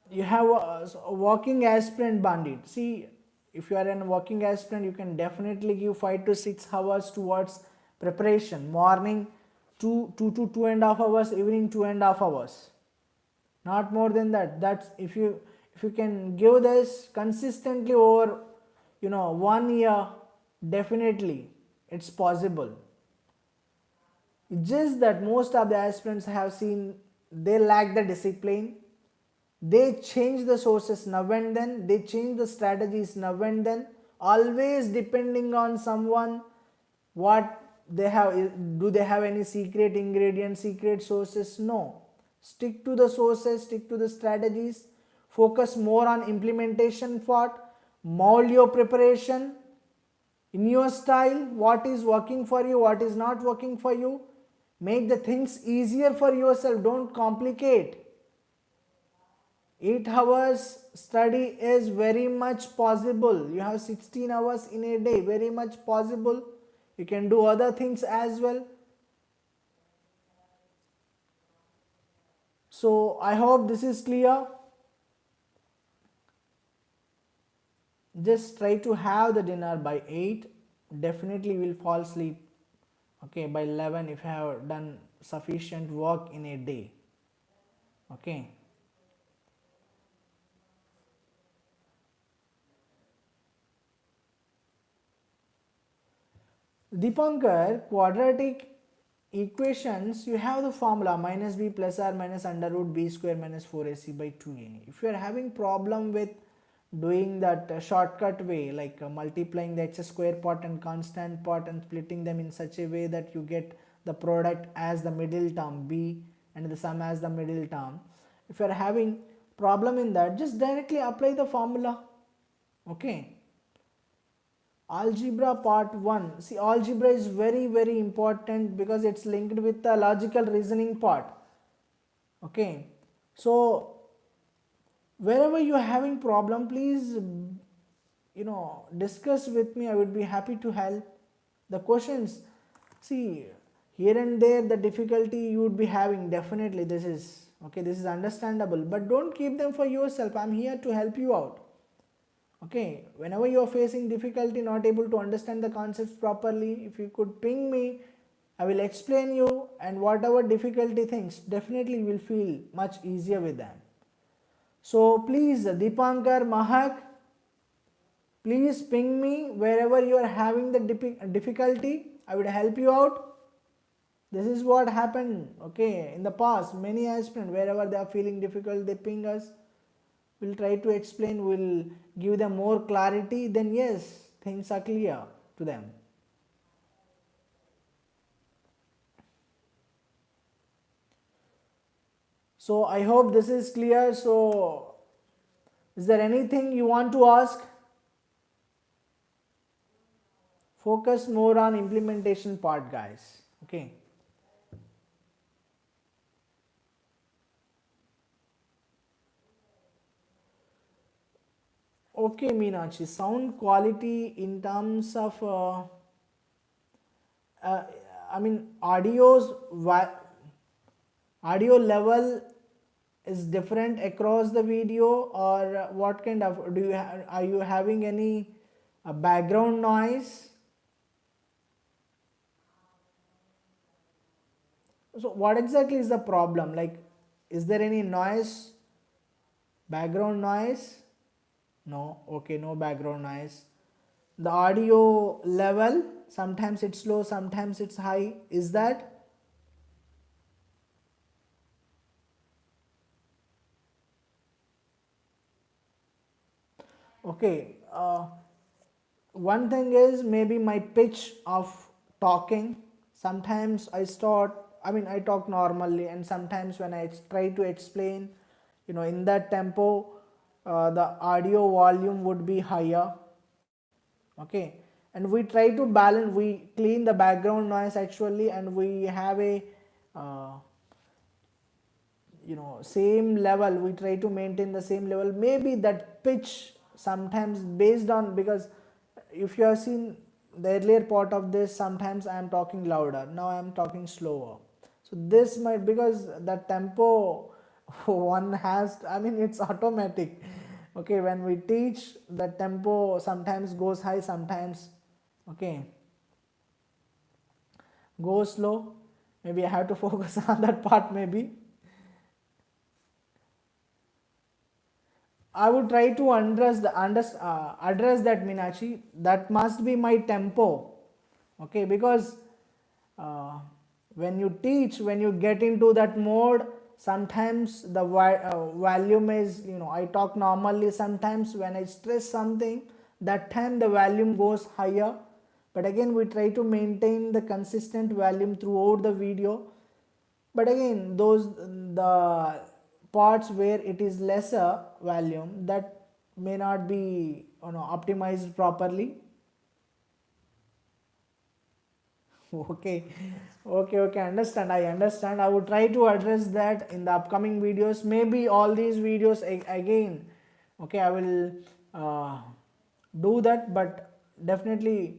you have a working aspirant bandit. See, if you are a working aspirant, you can definitely give 5 to 6 hours towards preparation. Morning 2 to 2.5 hours, evening 2.5 hours. Not more than that. That's if you can give this consistently over 1 year, definitely it's possible. It's just that most of the aspirants I have seen, they lack the discipline. They change the sources now and then, they change the strategies now and then, always depending on someone. What they have, do they have any secret ingredients, secret sources? No. Stick to the sources, stick to the strategies, focus more on implementation part, mold your preparation in your style, what is working for you, what is not working for you. Make the things easier for yourself, don't complicate. 8 hours study is very much possible. You have 16 hours in a day, very much possible. You can do other things as well. So I hope this is clear. Just try to have the dinner by 8. Definitely will fall asleep. Okay, by 11 if you have done sufficient work in a day. Okay. Dipankar, quadratic equations, you have the formula minus b plus r minus under root b square minus 4ac by 2a. If you are having problem with doing that shortcut way, like multiplying the x square part and constant part and splitting them in such a way that you get the product as the middle term b and the sum as the middle term. If you are having problem in that, just directly apply the formula. Okay. Algebra part 1. See, algebra is very important because it's linked with the logical reasoning part. Okay. So wherever you are having problem, please discuss with me. I would be happy to help. The questions, see, here and there the difficulty you would be having, definitely this is okay, this is understandable, but don't keep them for yourself. I'm here to help you out. Okay, whenever you are facing difficulty, not able to understand the concepts properly, if you could ping me, I will explain you, and whatever difficulty things, definitely you will feel much easier with them. So please, Dipankar, Mahak, please ping me wherever you are having the difficulty. I would help you out. This is what happened, okay, in the past. Many aspirants, wherever they are feeling difficult, they ping us. We'll try to explain, we'll give them more clarity, then yes, things are clear to them. So I hope this is clear. So is there anything you want to ask? Focus more on implementation part, guys. Okay. Okay, Meenakshi, sound quality in terms of, I mean, audio level is different across the video, or what kind of, are you having any background noise? So what exactly is the problem? Like, is there any noise, background noise? No. Okay, no background noise. The audio level, sometimes it's low, sometimes it's high. Is that? Okay. One thing is maybe my pitch of talking. Sometimes I talk normally, and sometimes when I try to explain, in that tempo, the audio volume would be higher. Okay, and we try to balance, we clean the background noise actually, and we have a same level, we try to maintain the same level. Maybe that pitch sometimes based on, because if you have seen the earlier part of this, sometimes I am talking louder, now I am talking slower. So this might, because the tempo one has, it's automatic. Okay, when we teach, the tempo sometimes goes high, sometimes goes slow. Maybe I have to focus on that part. Maybe I would try to address that, Meenakshi. That must be my tempo. Okay, because when you teach, when you get into that mode, sometimes the volume is, I talk normally. Sometimes when I stress something, that time the volume goes higher. But again, we try to maintain the consistent volume throughout the video. But again, those the parts where it is lesser volume, that may not be optimized properly. Okay, okay, understand. I understand. I would try to address that in the upcoming videos. Maybe all these videos again. Okay, I will do that, but definitely,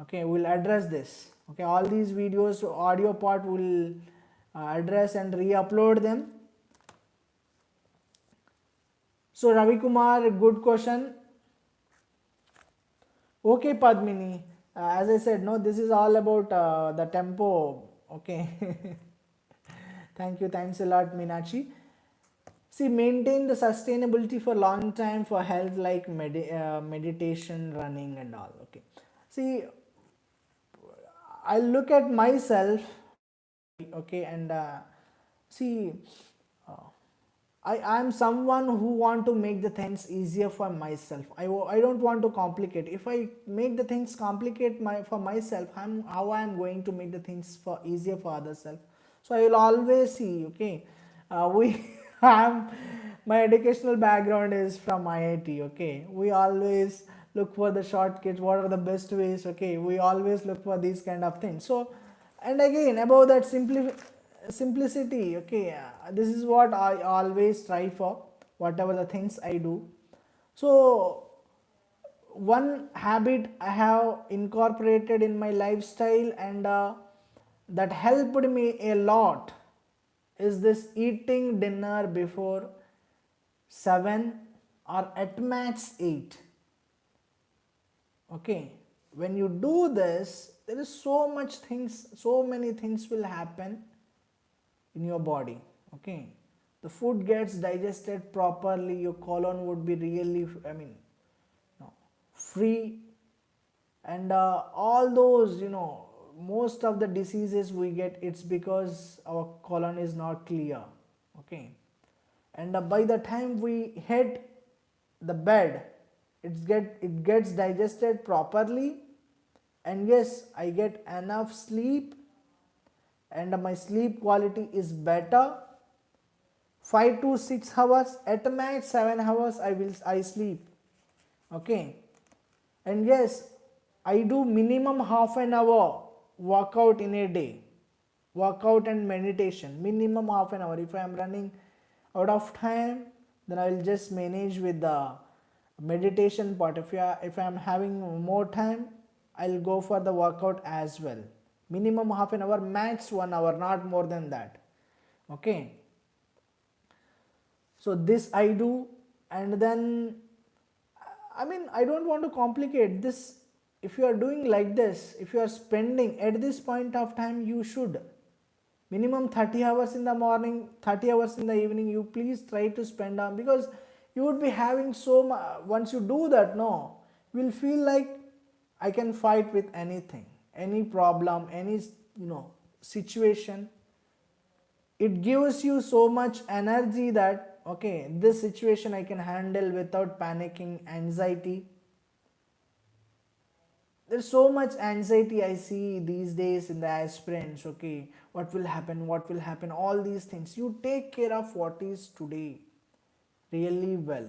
okay, we'll address this. Okay, all these videos, audio part will address and re-upload them. So Ravi Kumar, good question. Okay, Padmini. As I said, no, this is all about the tempo. Okay. Thank you. Thanks a lot, Meenakshi. See, maintain the sustainability for long time for health like meditation, running, and all. Okay. See, I look at myself. Okay, and see, I am someone who want to make the things easier for myself. I don't want to complicate. If I make the things complicate for myself, how I am going to make the things for easier for other self. So I will always see. Okay, we am my educational background is from IIT. Okay, we always look for the shortcuts. What are the best ways? Okay, we always look for these kind of things. So, and again about that simplicity. Okay, this is what I always try for whatever the things I do. So one habit I have incorporated in my lifestyle, and that helped me a lot, is this eating dinner before 7 or at max 8. Okay, when you do this, there is so many things will happen in your body. Okay, the food gets digested properly, your colon would be really, no, free, and all those, most of the diseases we get, it's because our colon is not clear. Okay, and by the time we hit the bed, it gets digested properly, and yes, I get enough sleep, and my sleep quality is better. 5 to 6 hours, at max 7 hours I sleep. Okay, and yes, I do minimum half an hour workout in a day, workout and meditation, minimum half an hour. If I am running out of time, then I will just manage with the meditation part. If I am having more time, I'll go for the workout as well. Minimum half an hour, max 1 hour, not more than that. Okay, so this I do. And then, I don't want to complicate this. If you are doing like this, if you are spending at this point of time, you should minimum 30 hours in the morning, 30 hours in the evening, you please try to spend on, because you would be having so much. Once you do that, no, you will feel like I can fight with anything, any problem, any situation. It gives you so much energy that, okay, this situation I can handle without panicking, anxiety. There's so much anxiety I see these days in the aspirants. Okay, what will happen, all these things. You take care of what is today really well.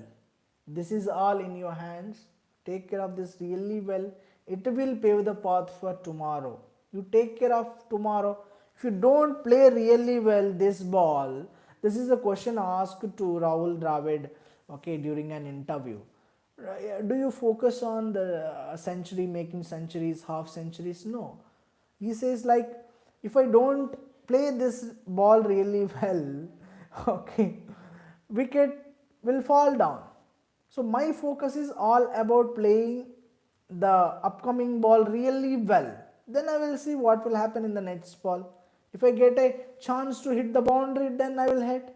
This is all in your hands. Take care of this really well. It will pave the path for tomorrow. You take care of tomorrow. If you don't play really well this ball, this is a question asked to Rahul Dravid, okay, during an interview. Do you focus on the century, making centuries, half centuries? No. He says, like, if I don't play this ball really well, okay, wicket will fall down. So my focus is all about playing the upcoming ball really well. Then I will see what will happen in the next ball. If I get a chance to hit the boundary, then I will hit.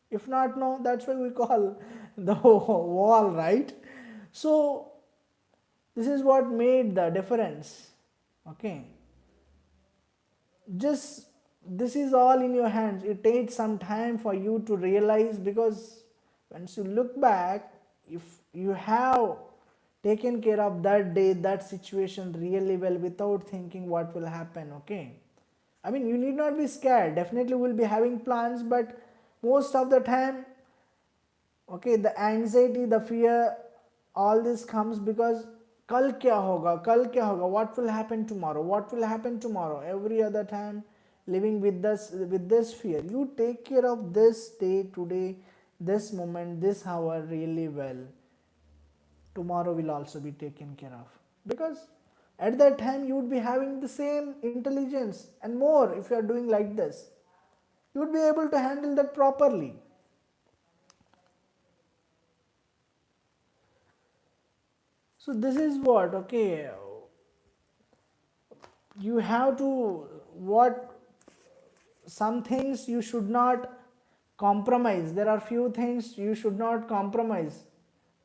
If not, no. That's why we call the wall, right? So this is what made the difference. Okay, just this is all in your hands. It takes some time for you to realize, because once you look back, if you have taken care of that day, that situation really well without thinking what will happen, okay, I mean, you need not be scared. Definitely we'll be having plans, but most of the time, okay, the anxiety, the fear, all this comes because kal kya hoga, what will happen tomorrow, what will happen tomorrow. Every other time living with this fear. You take care of this day today, this moment, this hour really well. Tomorrow will also be taken care of, because at that time you would be having the same intelligence and more. If you are doing like this, you would be able to handle that properly. So this is what, okay, you have to, what, some things you should not compromise. There are few things you should not compromise.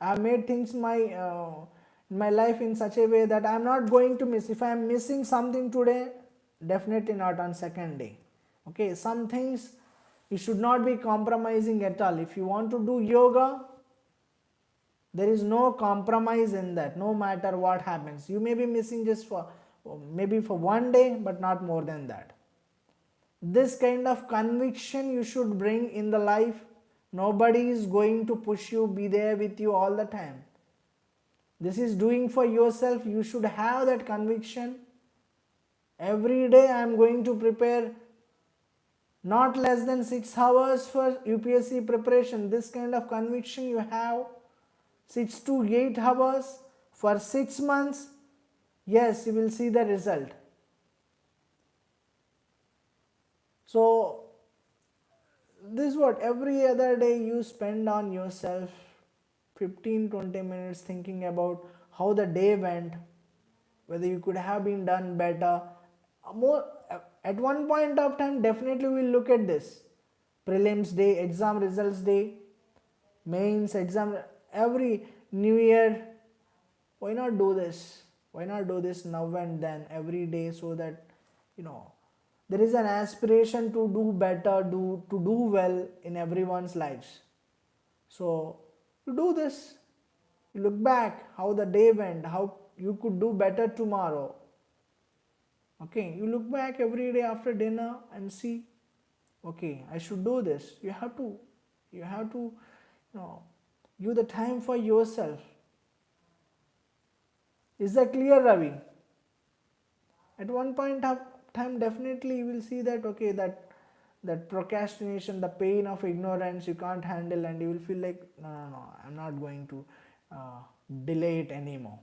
I have made things in my life in such a way that I am not going to miss. If I am missing something today, definitely not on second day. Okay, some things you should not be compromising at all. If you want to do yoga, there is no compromise in that, no matter what happens. You may be missing just for maybe for one day, but not more than that. This kind of conviction you should bring in the life. Nobody is going to push you, be there with you all the time. This is doing for yourself. You should have that conviction. Every day I am going to prepare not less than 6 hours for UPSC preparation. This kind of conviction you have, 6 to 8 hours for 6 months, yes, you will see the result. So this is what, every other day you spend on yourself 15-20 minutes thinking about how the day went, whether you could have been done better. More at one point of time, definitely we'll look at this. Prelims day, exam results day, mains, exam, every new year. Why not do this? Why not do this now and then every day, so that there is an aspiration to do better, to do well in everyone's lives. So you do this, you look back how the day went, how you could do better tomorrow. Okay, you look back every day after dinner and see, okay, I should do this. You have to give the time for yourself. Is that clear, Ravi? At one point of time, definitely you will see that, okay, that procrastination, the pain of ignorance you can't handle, and you will feel like, no, I'm not going to delay it anymore.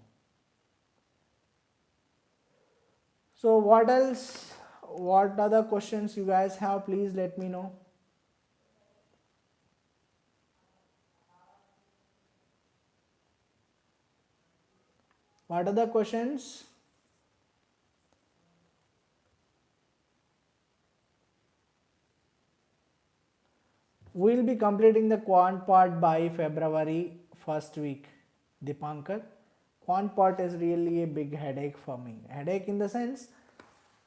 So what else? What other questions you guys have? Please let me know. What other questions? We'll be completing the quant part by February first week, Dipankar. Quant part is really a big headache for me. Headache in the sense,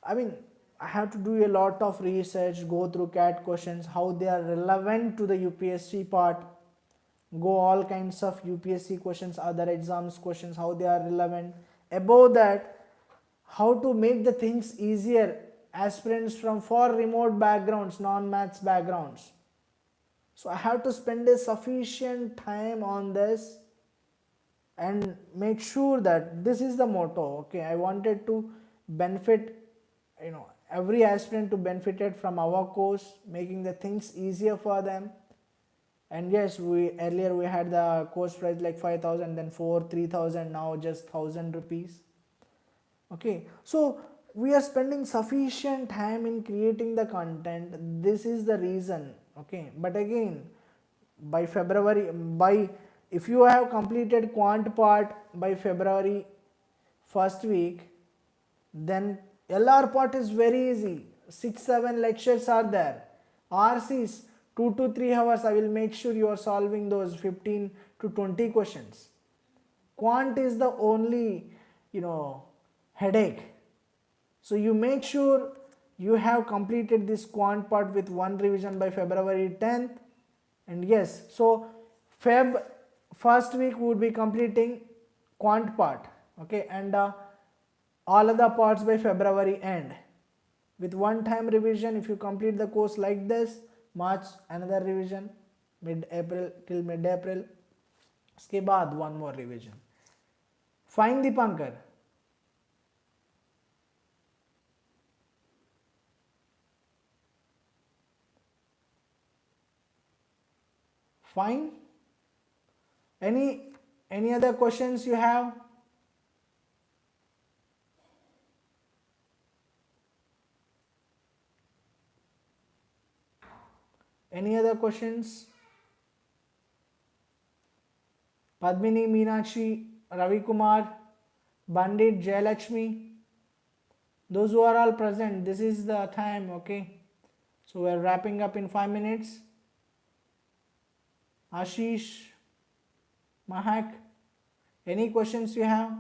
I mean, I have to do a lot of research, go through CAT questions, how they are relevant to the UPSC part, go all kinds of UPSC questions, other exams questions, how they are relevant. Above that, how to make the things easier, aspirants from far remote backgrounds, non-maths backgrounds. So I have to spend a sufficient time on this and make sure that this is the motto. Okay, I wanted to benefit, every aspirant to benefit from our course, making the things easier for them. And yes, earlier we had the course price like 5,000, then 3,000, now just 1,000 rupees. Okay, so we are spending sufficient time in creating the content. This is the reason. Okay, but again, by February, if you have completed quant part by February first week, then LR part is very easy. 6-7 lectures are there. RCs 2 to 3 hours. I will make sure you are solving those 15 to 20 questions. Quant is the only headache. So you make sure you have completed this quant part with one revision by February 10th. And yes, so Feb first week would be completing quant part. Okay, and all other parts by February end. with one time revision. If you complete the course like this, March another revision, mid-April till mid-April, उसके बाद one more revision. Fine Dipankar. Fine. Any other questions you have? Any other questions? Padmini, Meenakshi, Ravi Kumar, Bandit, Jayalakshmi, those who are all present, this is the time, okay? So we're wrapping up in 5 minutes. Ashish, Mahak, any questions you have?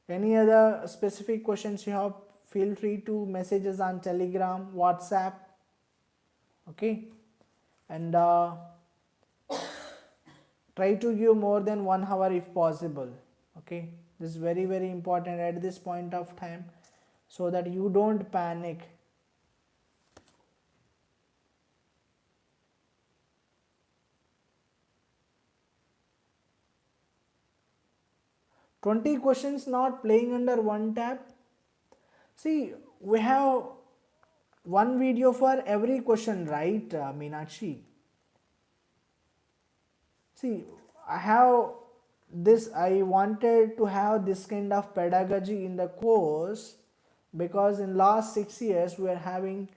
Any other specific questions you have? Feel free to message us on Telegram, WhatsApp, okay? And try to give more than 1 hour if possible, okay? This is very, very important at this point of time so that you don't panic. $20 questions not playing under one tab. See, we have one video for every question, right, Meenakshi? See, I wanted to have this kind of pedagogy in the course because in last 6 years we are having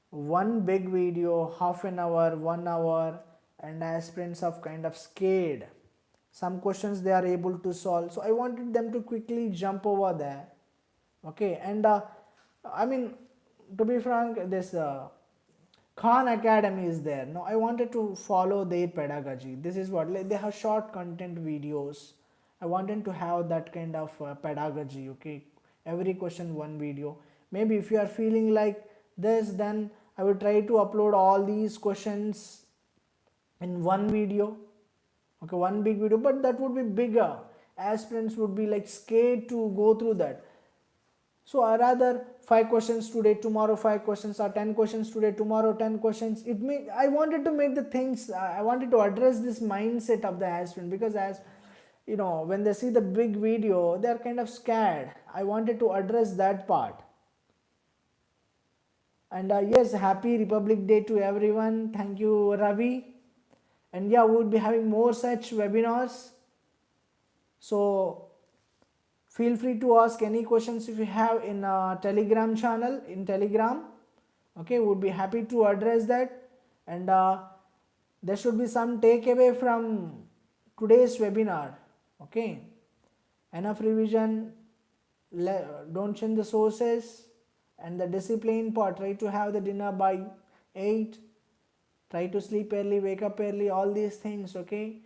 one big video, half an hour, 1 hour, and aspirants of kind of scared. Some questions they are able to solve. So I wanted them to quickly jump over there. Okay, and I mean, to be frank, this Khan Academy is there. No, I wanted to follow their pedagogy. This is what, like, they have short content videos. I wanted to have that kind of pedagogy. Okay, every question one video. Maybe if you are feeling like this, then I will try to upload all these questions in one video. Okay, one big video, but that would be bigger. Aspirants would be like scared to go through that. So I rather 5 questions today, tomorrow 5 questions, or 10 questions today, tomorrow 10 questions. I wanted to make the things, I wanted to address this mindset of the aspirant, because as you know, when they see the big video, they are kind of scared. I wanted to address that part. And yes, happy Republic Day to everyone. Thank you, Ravi. And yeah, we would be having more such webinars. So feel free to ask any questions if you have in a Telegram channel, in Telegram. Okay, we would be happy to address that. And there should be some takeaway from today's webinar. Okay, enough revision, don't change the sources, and the discipline part, try to have the dinner by 8, try to sleep early, wake up early, all these things. Okay,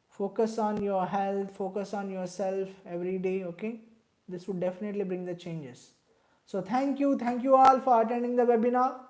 focus on your health, focus on yourself every day. Okay, this would definitely bring the changes. So thank you all for attending the webinar.